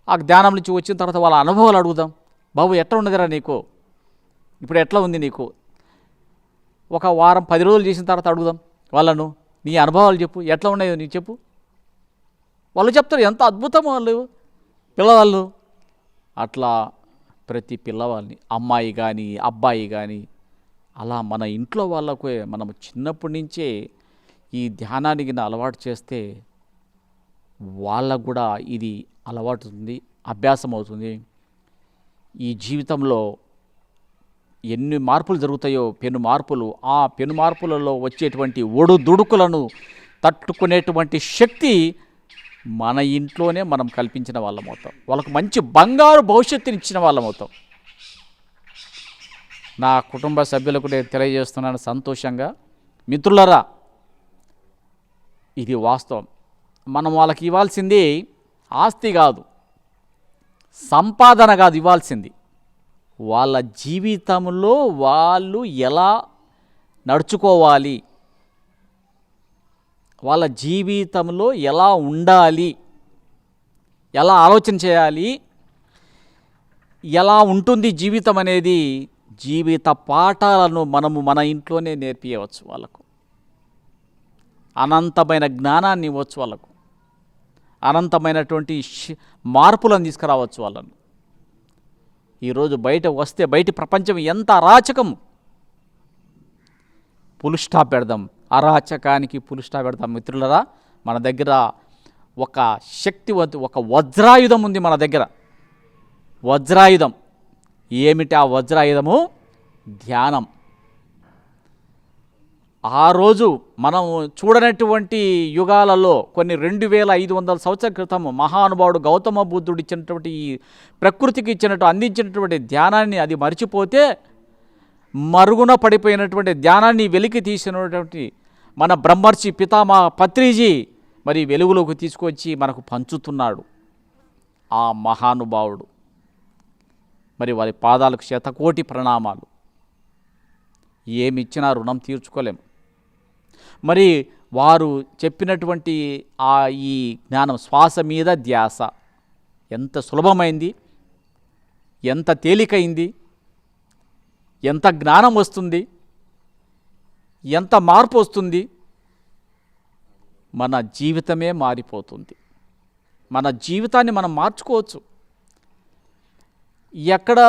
ఆ ధ్యానం నుంచి వచ్చిన తర్వాత వాళ్ళ అనుభవాలు అడుగుదాం. బాబు ఎట్లా ఉన్నదిరా నీకు, ఇప్పుడు ఎట్లా ఉంది నీకు. ఒక వారం 10 రోజులు చేసిన తర్వాత అడుగుదాం వాళ్ళను, నీ అనుభవాలు చెప్పు, ఎట్లా ఉన్నాయో నీకు చెప్పు. వాళ్ళు చెప్తారు, ఎంత అద్భుతం వాళ్ళు పిల్లవాళ్ళు. అట్లా ప్రతి పిల్లవాళ్ళని, అమ్మాయి కానీ అబ్బాయి కానీ, అలా మన ఇంట్లో వాళ్ళకు మనం చిన్నప్పటి నుంచే ఈ ధ్యానానికి అలవాటు చేస్తే వాళ్ళకు కూడా ఇది అలవాటు అవుతుంది, అభ్యాసం అవుతుంది. ఈ జీవితంలో ఎన్ని మార్పులు జరుగుతాయో, పెను మార్పులు, ఆ పెను మార్పులలో వచ్చేటువంటి ఒడుదుడుకులను తట్టుకునేటువంటి శక్తి మన ఇంట్లోనే మనం కల్పించిన వాళ్ళం అవుతాం. వాళ్ళకు మంచి బంగారు భవిష్యత్తుని ఇచ్చిన వాళ్ళం అవుతాం. నా కుటుంబ సభ్యులకు నేను తెలియజేస్తున్నాను సంతోషంగా, మిత్రులరా, ఇది వాస్తవం. మనం వాళ్ళకి ఇవ్వాల్సింది ఆస్తి కాదు, సంపాదన కాదు, ఇవ్వాల్సింది వాళ్ళ జీవితంలో వాళ్ళు ఎలా నడుచుకోవాలి, వాళ్ళ జీవితంలో ఎలా ఉండాలి, ఎలా ఆలోచన చేయాలి, ఎలా ఉంటుంది జీవితం అనేది జీవిత పాఠాలను మనము మన ఇంట్లోనే నేర్పియవచ్చు. వాళ్ళకు అనంతమైన జ్ఞానాన్ని ఇవ్వచ్చు, వాళ్ళకు అనంతమైనటువంటి మార్పులను తీసుకురావచ్చు వాళ్ళను. ఈరోజు బయట వస్తే బయటి ప్రపంచం ఎంత అరాచకం, పుల్ స్టాప్ పెడదాం, అరాచకానికి పుల్ స్టాప్ పెడదాం. మిత్రులరా, మన దగ్గర ఒక శక్తివంతు ఒక వజ్రాయుధం ఉంది. మన దగ్గర వజ్రాయుధం ఏమిటి? ఆ వజ్రాయుధము ధ్యానం. ఆ రోజు మనం చూడనటువంటి యుగాలలో కొన్ని 2500 సంవత్సరాల క్రితం మహానుభావుడు గౌతమ బుద్ధుడు ఇచ్చినటువంటి ఈ ప్రకృతికి అందించినటువంటి ధ్యానాన్ని అది మరిచిపోతే, మరుగున పడిపోయినటువంటి ధ్యానాన్ని వెలికి తీసినటువంటి మన బ్రహ్మర్షి పితామహ పత్రిజీ మరి వెలుగులోకి తీసుకొచ్చి మనకు పంచుతున్నాడు. ఆ మహానుభావుడు మరి వారి పాదాలకు శతకోటి ప్రణామాలు. ఏమిచ్చినా రుణం తీర్చుకోలేము. మరి వారు చెప్పినటువంటి ఈ జ్ఞానం, శ్వాస మీద ధ్యాస ఎంత సులభమైంది, ఎంత తేలికైంది, ఎంత జ్ఞానం వస్తుంది, ఎంత మార్పు వస్తుంది. మన జీవితమే మారిపోతుంది. మన జీవితాన్ని మనం మార్చుకోవచ్చు. ఎక్కడ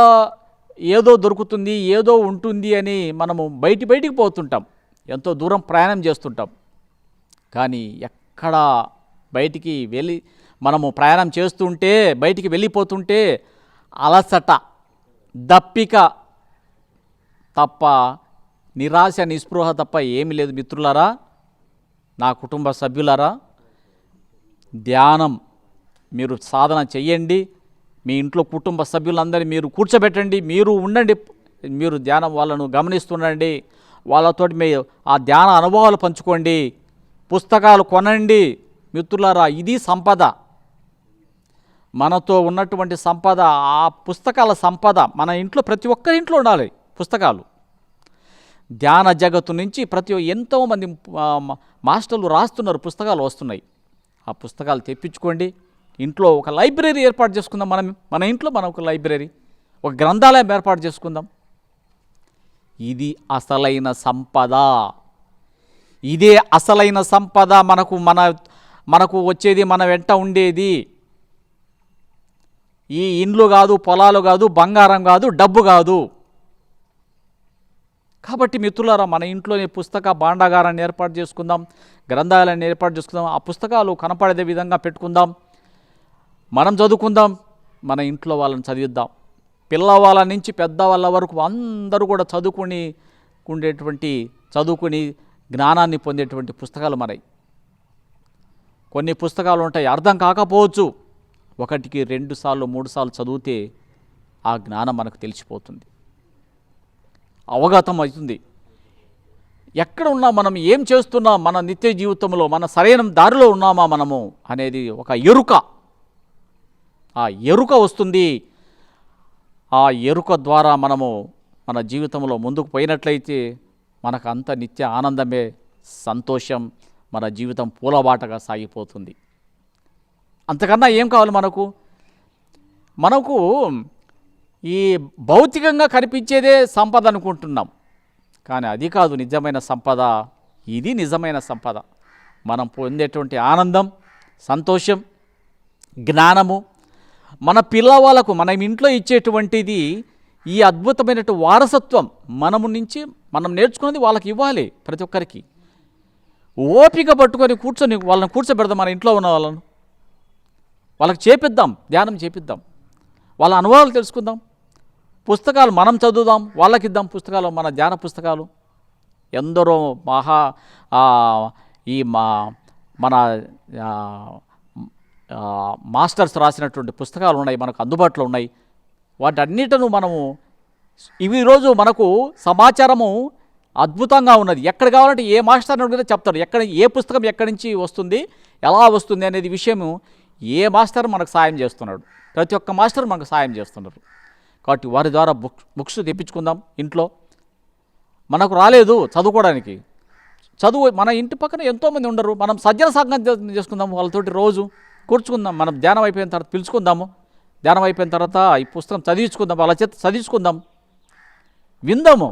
ఏదో దొరుకుతుంది, ఏదో ఉంటుంది అని మనము బయటికి పోతుంటాం, ఎంతో దూరం ప్రయాణం చేస్తుంటాం. కానీ ఎక్కడ బయటికి వెళ్ళి మనము ప్రయాణం చేస్తుంటే, బయటికి వెళ్ళిపోతుంటే అలసట, దప్పిక తప్ప, నిరాశ నిస్పృహ తప్ప ఏమీ లేదు. మిత్రులారా, నా కుటుంబ సభ్యులారా, ధ్యానం మీరు సాధన చెయ్యండి. మీ ఇంట్లో కుటుంబ సభ్యులందరినీ మీరు కూర్చోబెట్టండి, మీరు ఉండండి, మీరు ధ్యానం వాళ్ళను గమనిస్తుండండి, వాళ్ళతోటి మీ ఆ ధ్యాన అనుభవాలు పంచుకోండి, పుస్తకాలు కొనండి. మిత్రులారా, ఇది సంపద. మనతో ఉన్నటువంటి సంపద, ఆ పుస్తకాల సంపద మన ఇంట్లో ప్రతి ఒక్కరి ఇంట్లో ఉండాలి. పుస్తకాలు ధ్యాన జగత్తు నుంచి ఎంతోమంది మాస్టర్లు రాస్తున్నారు, పుస్తకాలు వస్తున్నాయి. ఆ పుస్తకాలు తెప్పించుకోండి. ఇంట్లో ఒక లైబ్రరీ ఏర్పాటు చేసుకుందాం. మన ఇంట్లో మనం ఒక లైబ్రరీ, ఒక గ్రంథాలయం ఏర్పాటు చేసుకుందాం. ఇది అసలైన సంపద. ఇదే అసలైన సంపద. మనకు వచ్చేది, మన వెంట ఉండేది ఈ ఇండ్లు కాదు, పొలాలు కాదు, బంగారం కాదు, డబ్బు కాదు. కాబట్టి మిత్రులారా, మన ఇంట్లోనే పుస్తక భాండాగారాన్ని ఏర్పాటు చేసుకుందాం, గ్రంథాలయాన్ని ఏర్పాటు చేసుకుందాం. ఆ పుస్తకాలు కనపడే విధంగా పెట్టుకుందాం, మనం చదువుకుందాం, మన ఇంట్లో వాళ్ళని చదివిద్దాం. పిల్లవాళ్ళ నుంచి పెద్దవాళ్ళ వరకు అందరూ కూడా చదువుకుని జ్ఞానాన్ని పొందేటువంటి పుస్తకాలు మనవి. కొన్ని పుస్తకాలు ఉంటాయి, అర్థం కాకపోవచ్చు. 1కి 2 సార్లు 3 సార్లు చదివితే ఆ జ్ఞానం మనకు తెలిసిపోతుంది, అవగతం అవుతుంది. ఎక్కడ ఉన్నా, మనం ఏం చేస్తున్నాం, మన నిత్య జీవితంలో మన సరైన దారిలో ఉన్నామా మనము అనేది ఒక ఎరుక. ఆ ఎరుక వస్తుంది. ఆ ఎరుక ద్వారా మనము మన జీవితంలో ముందుకు పోయినట్లయితే మనకు అంత నిత్య ఆనందమే, సంతోషం, మన జీవితం పూలబాటగా సాగిపోతుంది. అంతకన్నా ఏం కావాలి మనకు ఈ భౌతికంగా కనిపించేదే సంపద అనుకుంటున్నాం. కానీ అది కాదు నిజమైన సంపద. ఇది నిజమైన సంపద. మనం పొందేటువంటి ఆనందం, సంతోషం, జ్ఞానము, మన పిల్లవాళ్ళకు మనం ఇంట్లో ఇచ్చేటువంటిది ఈ అద్భుతమైనటువంటి వారసత్వం. మనం నేర్చుకున్నది వాళ్ళకి ఇవ్వాలి. ప్రతి ఒక్కరికి ఓపిక పట్టుకొని వాళ్ళని కూర్చోబెడదాం. మన ఇంట్లో ఉన్న వాళ్ళకి చేపిద్దాం, ధ్యానం చేపిద్దాం, వాళ్ళ అనుభవాలు తెలుసుకుందాం. పుస్తకాలు మనం చదువుదాం, వాళ్ళకిద్దాం పుస్తకాలు, మన ధ్యాన పుస్తకాలు. ఎందరో మన మాస్టర్స్ రాసినటువంటి పుస్తకాలు ఉన్నాయి, మనకు అందుబాటులో ఉన్నాయి. వాటన్నిటిను మనము ఈరోజు మనకు సమాచారము అద్భుతంగా ఉన్నది. ఎక్కడ కావాలంటే ఏ మాస్టర్ కూడా చెప్తాడు, ఏ పుస్తకం ఎక్కడి నుంచి వస్తుంది, ఎలా వస్తుంది అనేది విషయము ఏ మాస్టర్ మనకు సాయం చేస్తున్నాడు. ప్రతి ఒక్క మాస్టర్ మనకు సాయం చేస్తున్నారు. కాబట్టి వారి ద్వారా బుక్స్ తెప్పించుకుందాం. ఇంట్లో మనకు రాలేదు చదువుకోవడానికి, చదువు మన ఇంటి పక్కన ఎంతోమంది ఉండరు. మనం సజ్జన సంఘం చేసుకుందాం, వాళ్ళతోటి రోజు కూర్చుకుందాం. మనం ధ్యానం అయిపోయిన తర్వాత పిలుచుకుందాము, ధ్యానం అయిపోయిన తర్వాత ఈ పుస్తకం చదివించుకుందాం, వాళ్ళ చేత చదివించుకుందాం, విందాము.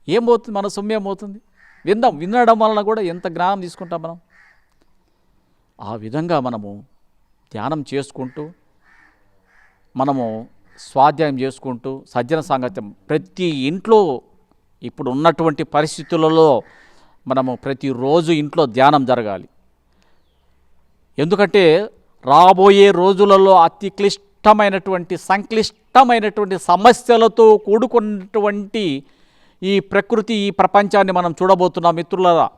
ఏం పోతుంది, మన సొమ్ము ఏమవుతుంది? వినడం వలన కూడా ఎంత జ్ఞానం తీసుకుంటాం మనం. ఆ విధంగా మనము ధ్యానం చేసుకుంటూ, మనము స్వాధ్యాయం చేసుకుంటూ, సజ్జన సాంగత్యం ప్రతి ఇంట్లో ఇప్పుడు ఉన్నటువంటి పరిస్థితులలో మనము ప్రతిరోజు ఇంట్లో ధ్యానం జరగాలి. ఎందుకంటే రాబోయే రోజులలో అతి క్లిష్టమైనటువంటి సంక్లిష్టమైనటువంటి సమస్యలతో కూడుకున్నటువంటి ఈ ప్రకృతి, ఈ ప్రపంచాన్ని మనం చూడబోతున్నాం మిత్రులారా,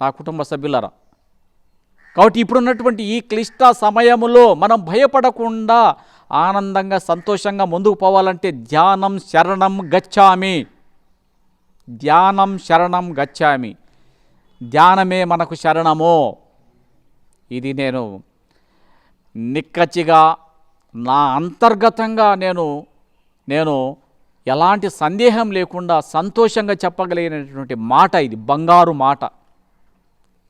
నా కుటుంబ సభ్యులారా. కాబట్టి ఇప్పుడున్నటువంటి ఈ క్లిష్ట సమయములో మనం భయపడకుండా ఆనందంగా సంతోషంగా ముందుకు పోవాలంటే ధ్యానం శరణం గచ్చామి, ధ్యానం శరణం గచ్చామి, ధ్యానమే మనకు శరణము. ఇది నేను నిక్కచ్చిగా నా అంతర్గతంగా నేను ఎలాంటి సందేహం లేకుండా సంతోషంగా చెప్పగలిగినటువంటి మాట, ఇది బంగారు మాట.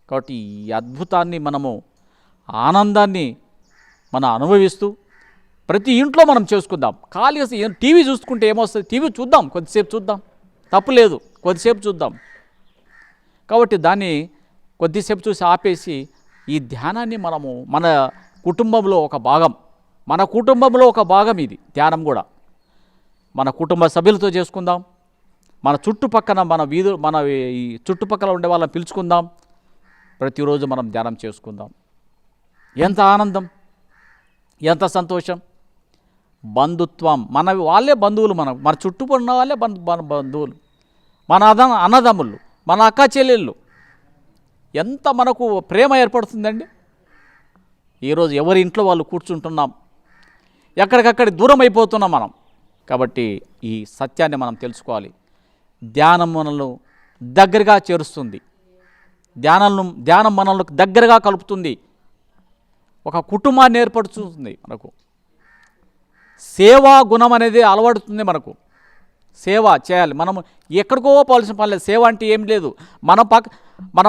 కాబట్టి ఈ అద్భుతాన్ని మనము, ఆనందాన్ని మనం అనుభవిస్తూ ప్రతి ఇంట్లో మనం చేసుకుందాం. ఖాళీగా టీవీ చూసుకుంటే ఏమొస్తుంది? టీవీ చూద్దాం, కొద్దిసేపు చూద్దాం, తప్పు లేదు, కొద్దిసేపు చూద్దాం. కాబట్టి దాన్ని కొద్దిసేపు చూసి ఆపేసి ఈ ధ్యానాన్ని మనము మన కుటుంబంలో ఒక భాగం, మన కుటుంబంలో ఒక భాగం ఇది ధ్యానం కూడా. మన కుటుంబ సభ్యులతో చేసుకుందాం, మన చుట్టుపక్కన మన ఈ చుట్టుపక్కల ఉండే వాళ్ళని పిలుచుకుందాం, ప్రతిరోజు మనం ధ్యానం చేసుకుందాం. ఎంత ఆనందం, ఎంత సంతోషం. బంధుత్వం, వాళ్ళే బంధువులు, మన చుట్టూ ఉన్న వాళ్ళే బంధువులు, మన అన్నదమ్ములు, మన అక్క చెల్లెళ్ళు. ఎంత మనకు ప్రేమ ఏర్పడుతుందండి. ఈరోజు ఎవరి ఇంట్లో వాళ్ళు కూర్చుంటున్నాం, ఎక్కడికక్కడ దూరం అయిపోతున్నాం మనం. కాబట్టి ఈ సత్యాన్ని మనం తెలుసుకోవాలి. ధ్యానం మనల్ని దగ్గరగా చేరుస్తుంది, ధ్యానం మనల్ని దగ్గరగా కలుపుతుంది, ఒక కుటుంబాన్ని ఏర్పడుతుంది. మనకు సేవా గుణం అనేది అలవడుతుంది. మనకు సేవ చేయాలి, మనం ఎక్కడికో పోవాల్సిన పని లేదు. సేవ అంటే ఏం లేదు, మన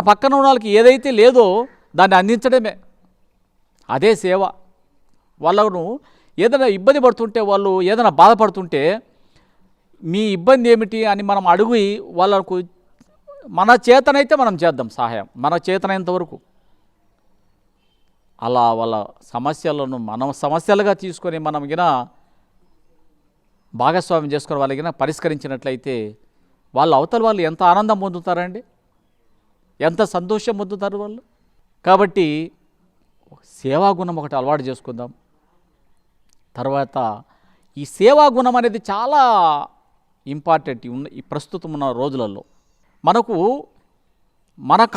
పక్కన ఉన్న వాళ్ళకి ఏదైతే లేదో దాన్ని అందించడమే, అదే సేవ. వాళ్ళను ఏదైనా ఇబ్బంది పడుతుంటే, వాళ్ళు ఏదైనా బాధపడుతుంటే మీ ఇబ్బంది ఏమిటి అని మనం అడిగి వాళ్ళకు మన చేతనైతే మనం చేద్దాం సహాయం, మన చేతనైనంత వరకు. అలా వాళ్ళ సమస్యలను మనం సమస్యలుగా తీసుకొని మనం గిన భాగస్వామ్యం చేసుకుని వాళ్ళకి పరిష్కరించినట్లయితే అవతల వాళ్ళు ఎంత ఆనందం పొందుతారండి, ఎంత సంతోషం పొందుతారు వాళ్ళు. కాబట్టి సేవాగుణం ఒకటి అలవాటు చేసుకుందాం. తర్వాత ఈ సేవాగుణం అనేది చాలా ఇంపార్టెంట్ ఈ ప్రస్తుతం ఉన్న రోజులలో. మనకు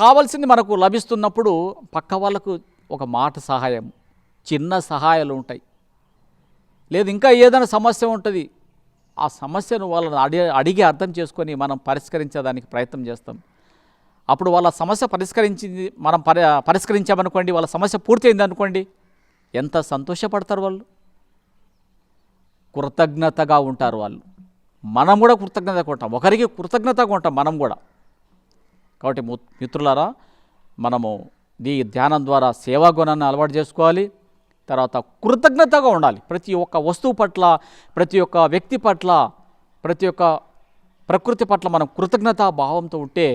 కావాల్సింది మనకు లభిస్తున్నప్పుడు పక్క వాళ్ళకు ఒక మాట సహాయం, చిన్న సహాయాలు ఉంటాయి. లేదు ఇంకా ఏదైనా సమస్య ఉంటుంది, ఆ సమస్యను వాళ్ళని అడిగి అర్థం చేసుకొని మనం పరిష్కరించేదానికి ప్రయత్నం చేస్తాం. అప్పుడు వాళ్ళ సమస్య మనం పరిష్కరించామనుకోండి, వాళ్ళ సమస్య పూర్తయింది అనుకోండి, ఎంత సంతోషపడతారు వాళ్ళు, కృతజ్ఞతగా ఉంటారు వాళ్ళు. మనం కూడా కృతజ్ఞతగా ఉంటాం, ఒకరికి కృతజ్ఞతగా ఉంటాం మనం కూడా. కాబట్టి మిత్రులారా, మనము ఈ ధ్యానం ద్వారా సేవాగుణాన్ని అలవాటు చేసుకోవాలి. తర్వాత కృతజ్ఞతగా ఉండాలి ప్రతి ఒక్క వస్తువు పట్ల, ప్రతి ఒక్క వ్యక్తి పట్ల, ప్రతి ఒక్క ప్రకృతి పట్ల మనం కృతజ్ఞతా భావంతో ఉంటే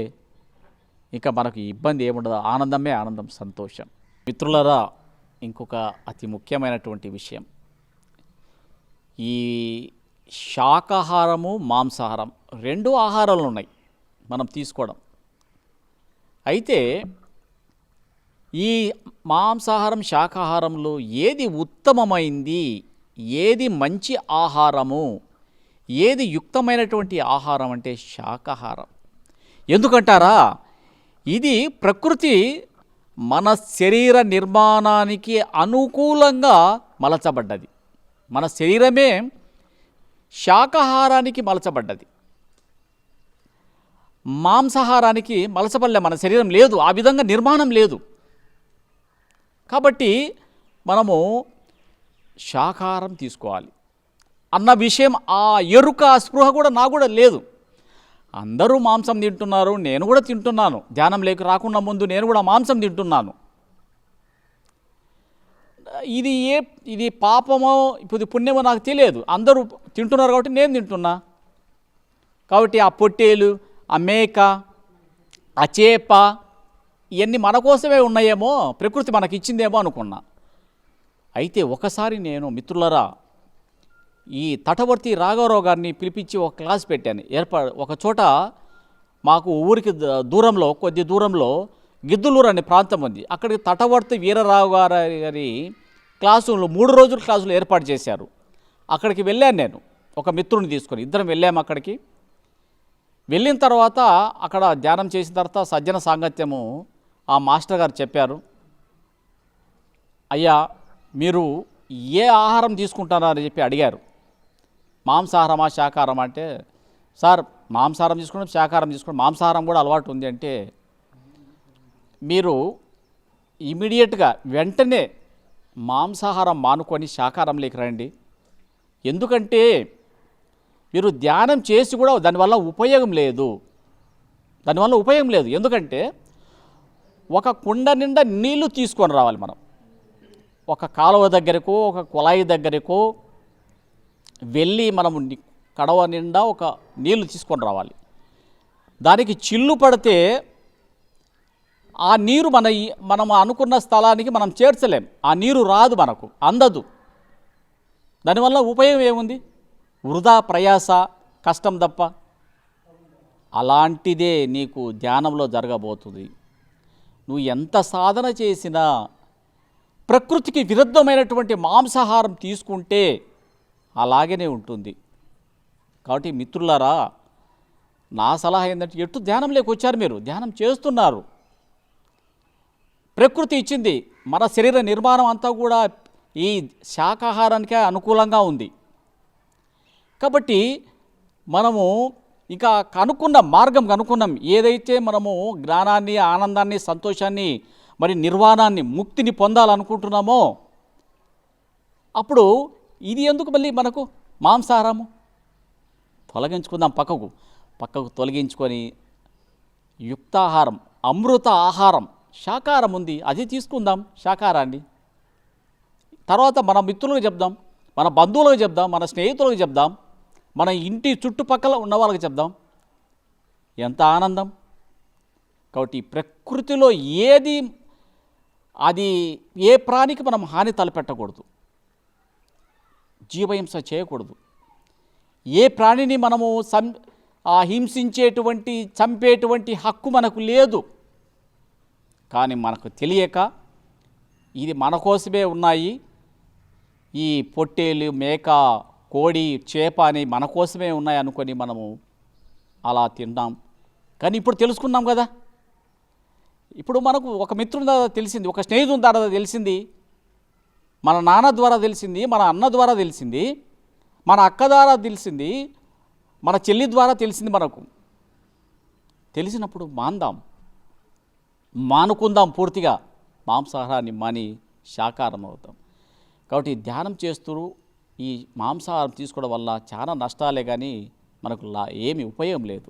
ఇక మనకు ఇబ్బంది ఏముండదు, ఆనందమే ఆనందం, సంతోషం. మిత్రులారా, ఇంకొక అతి ముఖ్యమైనటువంటి విషయం, ఈ శాకాహారము మాంసాహారం రెండు ఆహారాలు ఉన్నాయి మనం తీసుకోవడం. అయితే ఈ మాంసాహారం శాకాహారంలో ఏది ఉత్తమమైంది, ఏది మంచి ఆహారము, ఏది యుక్తమైనటువంటి ఆహారం అంటే శాకాహారం. ఎందుకంటారా, ఇది ప్రకృతి మన శరీర నిర్మాణానికి అనుకూలంగా మలచబడ్డది. మన శరీరమే శాకాహారానికి మలచబడ్డది, మాంసాహారానికి మలచబడలే. మన శరీరం లేదు, ఆ విధంగా నిర్మాణం లేదు. కాబట్టి మనము శాకాహారం తీసుకోవాలి అన్న విషయం, ఆ ఎరుక, స్పృహ కూడా నాకు కూడా లేదు. అందరూ మాంసం తింటున్నారు, నేను కూడా తింటున్నాను. ధ్యానం లేక రాకుండా ముందు నేను కూడా మాంసం తింటున్నాను. ఇది ఇది పాపమో ఇప్పుడు పుణ్యమో నాకు తెలియదు. అందరూ తింటున్నారు కాబట్టి నేను తింటున్నా. కాబట్టి ఆ పొట్టేలు, ఆ మేక, ఆ చేప ఇవన్నీ మన కోసమే ఉన్నాయేమో, ప్రకృతి మనకి ఇచ్చిందేమో అనుకున్నా. అయితే ఒకసారి నేను మిత్రులరా ఈ తటవర్తి రాఘవరావు గారిని పిలిపించి ఒక క్లాస్ పెట్టాను. ఒక చోట మాకు ఊరికి దూరంలో, కొద్ది దూరంలో గిద్దులూరు అనే ప్రాంతం ఉంది. అక్కడికి తటవర్తి వీరరావు గారి క్లాసులు 3 రోజుల క్లాసులు ఏర్పాటు చేశారు. అక్కడికి వెళ్ళాను నేను ఒక మిత్రుని తీసుకొని. ఇద్దరం వెళ్ళాము అక్కడికి. వెళ్ళిన తర్వాత అక్కడ ధ్యానం చేసిన తర్వాత సజ్జన సాంగత్యము ఆ మాస్టర్ గారు చెప్పారు, అయ్యా మీరు ఏ ఆహారం తీసుకుంటారా అని చెప్పి అడిగారు. మాంసాహారమా శాకాహారమా అంటే, సార్ మాంసాహారం తీసుకున్నాం, శాకాహారం తీసుకున్నాం, మాంసాహారం కూడా అలవాటు ఉంది అంటే, మీరు ఇమీడియట్గా వెంటనే మాంసాహారం మానుకొని శాకాహారంలోకి రండి. ఎందుకంటే మీరు ధ్యానం చేసి కూడా దానివల్ల ఉపయోగం లేదు. ఎందుకంటే ఒక కుండ నిండా నీళ్లు తీసుకొని రావాలి మనం. ఒక కాలువ దగ్గరకు, ఒక కుళాయి దగ్గరకు వెళ్ళి మనము కడవ నిండా ఒక నీళ్లు తీసుకొని రావాలి. దానికి చిల్లు పడితే ఆ నీరు మనం అనుకున్న స్థలానికి మనం చేర్చలేం. ఆ నీరు రాదు, మనకు అందదు. దానివల్ల ఉపయోగం ఏముంది? వృధా ప్రయాస, కష్టం తప్ప. అలాంటిదే నీకు ధ్యానంలో జరగబోతుంది. నువ్వు ఎంత సాధన చేసినా ప్రకృతికి విరుద్ధమైనటువంటి మాంసాహారం తీసుకుంటే అలాగనే ఉంటుంది. కాబట్టి మిత్రులారా, నా సలహా ఏంటంటే, ఎటు ధ్యానంలోకి వచ్చారు, మీరు ధ్యానం చేస్తున్నారు. ప్రకృతి ఇచ్చింది. మన శరీర నిర్మాణం అంతా కూడా ఈ శాకాహారానికే అనుకూలంగా ఉంది. కాబట్టి మనము ఇక మార్గం కనుక్కున్నాం. ఏదైతే మనము జ్ఞానాన్ని, ఆనందాన్ని, సంతోషాన్ని, మరి నిర్వాణాన్ని, ముక్తిని పొందాలనుకుంటున్నామో, అప్పుడు ఇది ఎందుకు మళ్ళీ మనకు మాంసాహారము తొలగించుకుందాం. పక్కకు తొలగించుకొని యుక్తాహారం, అమృత ఆహారం, శాకాహారం ఉంది, అది తీసుకుందాం. శాకాహారాన్ని తర్వాత మన మిత్రులకు చెప్దాం, మన బంధువులకు చెప్దాం, మన స్నేహితులకు చెప్దాం, మన ఇంటి చుట్టుపక్కల ఉన్న వాళ్ళకి చెప్దాం. ఎంత ఆనందం. కాబట్టి ప్రకృతిలో ఏ ప్రాణికి మనం హాని తలపెట్టకూడదు, జీవహింస చేయకూడదు. ఏ ప్రాణిని మనము హింసించేటువంటి, చంపేటువంటి హక్కు మనకు లేదు. కానీ మనకు తెలియక ఇది మన కోసమే ఉన్నాయి, ఈ పొట్టేలు, మేక, కోడి, చేప అని మన కోసమే ఉన్నాయి అనుకొని మనము అలా తిన్నాం. కానీ ఇప్పుడు తెలుసుకున్నాం కదా. ఇప్పుడు మనకు ఒక మిత్రుని ద్వారా తెలిసింది, ఒక స్నేహితుని ద్వారా తెలిసింది, మన నాన్న ద్వారా తెలిసింది, మన అన్న ద్వారా తెలిసింది, మన అక్క ద్వారా తెలిసింది, మన చెల్లి ద్వారా తెలిసింది. మనకు తెలిసినప్పుడు మానుకుందాం పూర్తిగా. మాంసాహారాన్ని మాని శాకాహారం అవుతాం. కాబట్టి ధ్యానం చేస్తూ ఈ మాంసాహారం తీసుకోవడం వల్ల చాలా నష్టాలే కానీ మనకు ఏమి ఉపయోగం లేదు.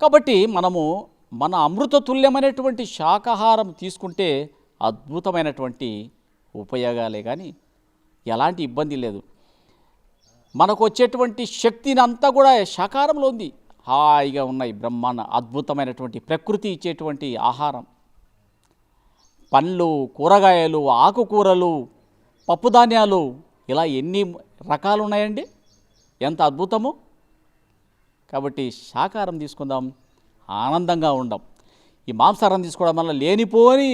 కాబట్టి మనము మన అమృతతుల్యమైనటువంటి శాకాహారం తీసుకుంటే అద్భుతమైనటువంటి ఉపయోగాలే కానీ ఎలాంటి ఇబ్బంది లేదు. మనకు వచ్చేటువంటి శక్తిని అంతా కూడా శాకాహారంలో ఉంది. హాయిగా ఉన్నాయి, బ్రహ్మాండ అద్భుతమైనటువంటి ప్రకృతి ఇచ్చేటువంటి ఆహారం. పండ్లు, కూరగాయలు, ఆకుకూరలు, పప్పుధాన్యాలు, ఇలా ఎన్ని రకాలు ఉన్నాయండి, ఎంత అద్భుతము. కాబట్టి శాకాహారం తీసుకుందాం, ఆనందంగా ఉందాం. ఈ మాంసాహారం తీసుకోవడం వల్ల లేనిపోని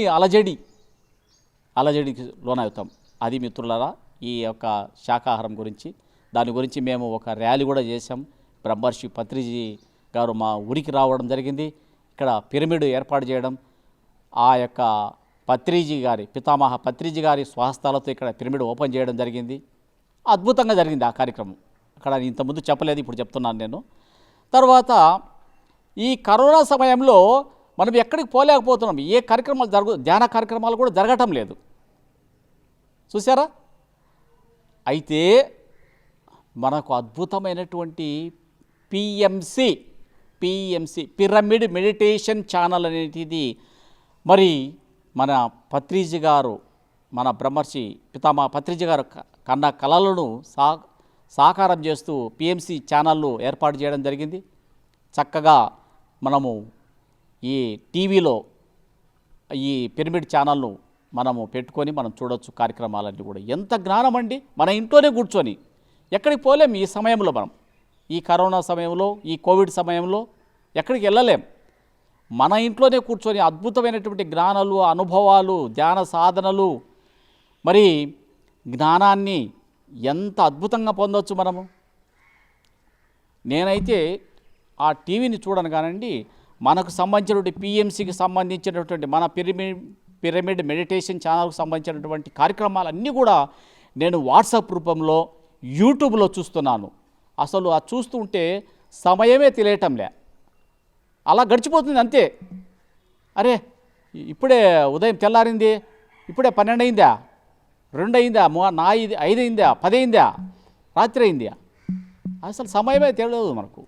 అలజడికి లోనవుతాం. అది మిత్రులారా ఈ యొక్క శాకాహారం గురించి. దాని గురించి మేము ఒక ర్యాలీ కూడా చేశాం. బ్రహ్మర్షి పత్రిజీ గారు మా ఊరికి రావడం జరిగింది. ఇక్కడ పిరమిడ్ ఏర్పాటు చేయడం, ఆ యొక్క పితామహ పత్రిజీ గారి స్వహస్తాలతో ఇక్కడ పిరమిడ్ ఓపెన్ చేయడం జరిగింది. అద్భుతంగా జరిగింది ఆ కార్యక్రమం. అక్కడ ఇంతకుముందు చెప్పలేదు, ఇప్పుడు చెప్తున్నాను నేను. తర్వాత ఈ కరోనా సమయంలో మనం ఎక్కడికి పోలేకపోతున్నాం. ఏ కార్యక్రమాలు ధ్యాన కార్యక్రమాలు కూడా జరగటం లేదు, చూసారా. అయితే మనకు అద్భుతమైనటువంటి PMC PMC pyramid meditation channel అనేటిది మరి మన పత్రిజీ గారు, మన బ్రహ్మర్షి పితామహ పత్రిజీ గారు కన్న కలలను సాకారం చేస్తూ పిఎంసి ఛానళ్ళు ఏర్పాటు చేయడం జరిగింది. చక్కగా మనము ఈ టీవీలో ఈ పిరమిడ్ ఛానల్ను మనము పెట్టుకొని మనం చూడొచ్చు కార్యక్రమాలన్నీ కూడా. ఎంత జ్ఞానం అండి! మన ఇంట్లోనే కూర్చొని ఎక్కడికి పోలేం. ఈ సమయంలో మనం ఈ కరోనా సమయంలో, ఈ కోవిడ్ సమయంలో ఎక్కడికి వెళ్ళలేం. మన ఇంట్లోనే కూర్చొని అద్భుతమైనటువంటి జ్ఞానాలు, అనుభవాలు, ధ్యాన సాధనలు, మరి జ్ఞానాన్ని ఎంత అద్భుతంగా పొందవచ్చు మనము. నేనైతే ఆ టీవీని చూడను కానండి, మనకు సంబంధించినటువంటి పిఎంసికి సంబంధించినటువంటి మన పిరమిడ్ మెడిటేషన్ ఛానల్కి సంబంధించినటువంటి కార్యక్రమాలన్నీ కూడా నేను వాట్సాప్ రూపంలో యూట్యూబ్లో చూస్తున్నాను. అసలు ఆ చూస్తూ ఉంటే సమయమే తెలియటంలే, అలా గడిచిపోతుంది అంతే. అరే ఇప్పుడే ఉదయం తెల్లారింది, ఇప్పుడే 12 అయిందా, 2 అయిందా, 5 అయిందా, 10 అయిందా, రాత్రి అయిందా, అసలు సమయమే తెలియదు మనకు.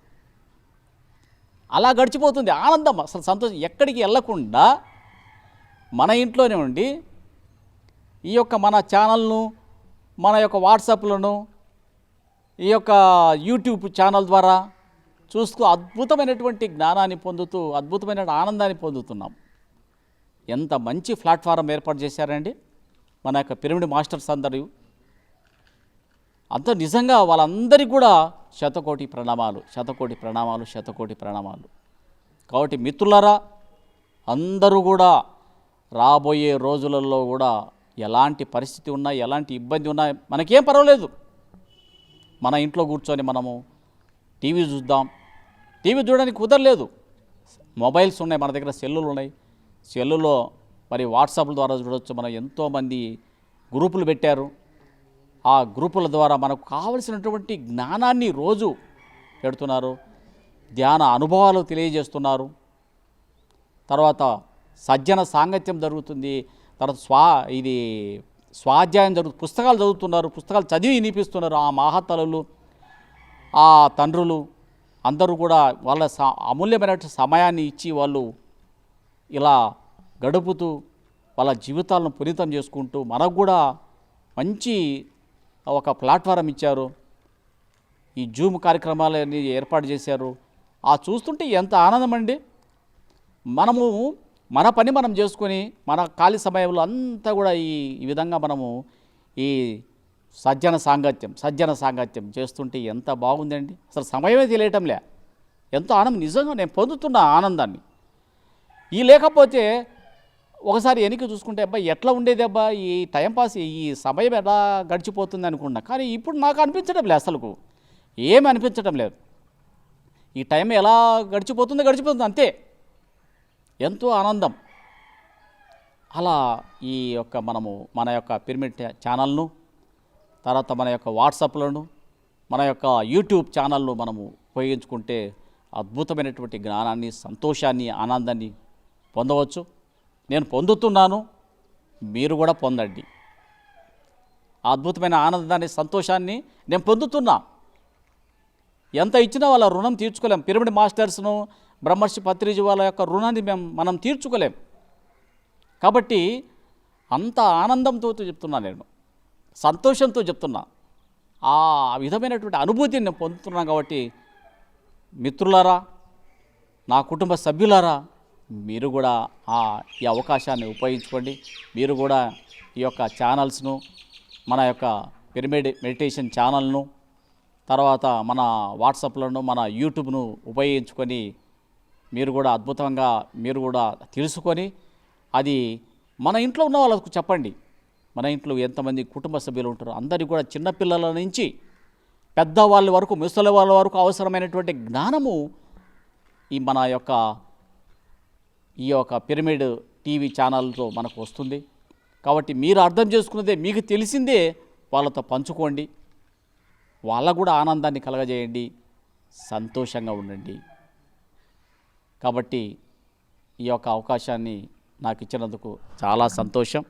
అలా గడిచిపోతుంది ఆనందం, అసలు సంతోషం. ఎక్కడికి వెళ్ళకుండా మన ఇంట్లోనే ఉండి ఈ యొక్క మన ఛానల్ను, మన యొక్క వాట్సాప్లను, ఈ యొక్క యూట్యూబ్ ఛానల్ ద్వారా చూస్తూ అద్భుతమైనటువంటి జ్ఞానాన్ని పొందుతూ అద్భుతమైన ఆనందాన్ని పొందుతున్నాం. ఎంత మంచి ప్లాట్ఫారం ఏర్పాటు చేశారండి మన యొక్క పిరమిడ్ మాస్టర్స్ అందరూ. అంత నిజంగా వాళ్ళందరికీ కూడా శతకోటి ప్రణామాలు, శతకోటి ప్రణామాలు, శతకోటి ప్రణామాలు. కాబట్టి మిత్రులారా, అందరూ కూడా రాబోయే రోజులలో కూడా ఎలాంటి పరిస్థితి ఉన్నా, ఎలాంటి ఇబ్బంది ఉన్నా మనకేం పర్వాలేదు. మన ఇంట్లో కూర్చొని మనము టీవీ చూద్దాం. టీవీ చూడడానికి కుదరలేదు, మొబైల్స్ ఉన్నాయి మన దగ్గర, సెల్లులు ఉన్నాయి. సెల్లులో మరి వాట్సాప్ల ద్వారా చూడవచ్చు. మనం ఎంతోమంది గ్రూపులు పెట్టారు. ఆ గ్రూపుల ద్వారా మనకు కావలసినటువంటి జ్ఞానాన్ని రోజు పెడుతున్నారు, ధ్యాన అనుభవాలు తెలియజేస్తున్నారు. తర్వాత సజ్జన సాంగత్యం జరుగుతుంది. తర్వాత స్వాధ్యాయం జరుగుతుంది, పుస్తకాలు చదువుతున్నారు, పుస్తకాలు చదివి వినిపిస్తున్నారు. ఆ మహాతలులు, ఆ తండ్రులు అందరూ కూడా వాళ్ళ అమూల్యమైన సమయాన్ని ఇచ్చి వాళ్ళు ఇలా గడుపుతూ వాళ్ళ జీవితాలను పునీతం చేసుకుంటూ మనకు కూడా మంచి ఒక ప్లాట్ఫారం ఇచ్చారు. ఈ జూమ్ కార్యక్రమాలన్నీ ఏర్పాటు చేశారు. ఆ చూస్తుంటే ఎంత ఆనందం అండి. మనము మన పని మనం చేసుకొని మన ఖాళీ సమయంలో అంతా కూడా ఈ విధంగా మనము ఈ సజ్జన సాంగత్యం చేస్తుంటే ఎంత బాగుందండి. అసలు సమయమే తెలియటంలే, ఎంతో ఆనందం. నిజంగా నేను పొందుతున్న ఆనందాన్ని. ఈ లేకపోతే ఒకసారి వెనక్కి చూసుకుంటే అబ్బా ఎట్లా ఉండేది, అబ్బా ఈ టైంపాస్, ఈ సమయం ఎలా గడిచిపోతుంది అనుకున్నా. కానీ ఇప్పుడు నాకు అనిపించడం లేదు, అసలుకు ఏమి అనిపించడం లేదు. ఈ టైం ఎలా గడిచిపోతుంది అంతే. ఎంతో ఆనందం. అలా ఈ యొక్క మనము మన యొక్క పిరమిడ్ ఛానల్ను, తర్వాత మన యొక్క వాట్సాప్లను, మన యొక్క యూట్యూబ్ ఛానల్ను మనము ఉపయోగించుకుంటే అద్భుతమైనటువంటి జ్ఞానాన్ని, సంతోషాన్ని, ఆనందాన్ని పొందవచ్చు. నేను పొందుతున్నాను, మీరు కూడా పొందండి. ఆ అద్భుతమైన ఆనందాన్ని, సంతోషాన్ని నేను పొందుతున్నా. ఎంత ఇచ్చినా వాళ్ళ రుణం తీర్చుకోలేం. పిరమిడ్ మాస్టర్స్ను, బ్రహ్మర్షి పత్రిజీ వాళ్ళ యొక్క రుణాన్ని మనం తీర్చుకోలేం. కాబట్టి అంత ఆనందంతో చెప్తున్నా, నేను సంతోషంతో చెప్తున్నా. ఆ విధమైనటువంటి అనుభూతిని నేను పొందుతున్నాను. కాబట్టి మిత్రులారా, నా కుటుంబ సభ్యులారా, మీరు కూడా ఈ అవకాశాన్ని ఉపయోగించుకోండి. మీరు కూడా ఈ యొక్క ఛానల్స్ను, మన యొక్క పిరమిడ్ మెడిటేషన్ ఛానల్ను, తర్వాత మన వాట్సాప్లను, మన యూట్యూబ్ను ఉపయోగించుకొని మీరు కూడా అద్భుతంగా మీరు కూడా తెలుసుకొని అది మన ఇంట్లో ఉన్న వాళ్ళకు చెప్పండి. మన ఇంట్లో ఎంతమంది కుటుంబ సభ్యులు ఉంటారో అందరికీ కూడా, చిన్నపిల్లల నుంచి పెద్దవాళ్ళ వరకు, ముసలి వాళ్ళ వరకు అవసరమైనటువంటి జ్ఞానము మన యొక్క ఈ యొక్క పిరమిడ్ టీవీ ఛానల్తో మనకు వస్తుంది. కాబట్టి మీరు అర్థం చేసుకున్నదే, మీకు తెలిసిందే వాళ్ళతో పంచుకోండి. వాళ్ళకు కూడా ఆనందాన్ని కలగజేయండి, సంతోషంగా ఉండండి. కాబట్టి ఈ యొక్క అవకాశాన్ని నాకు ఇచ్చినందుకు చాలా సంతోషం.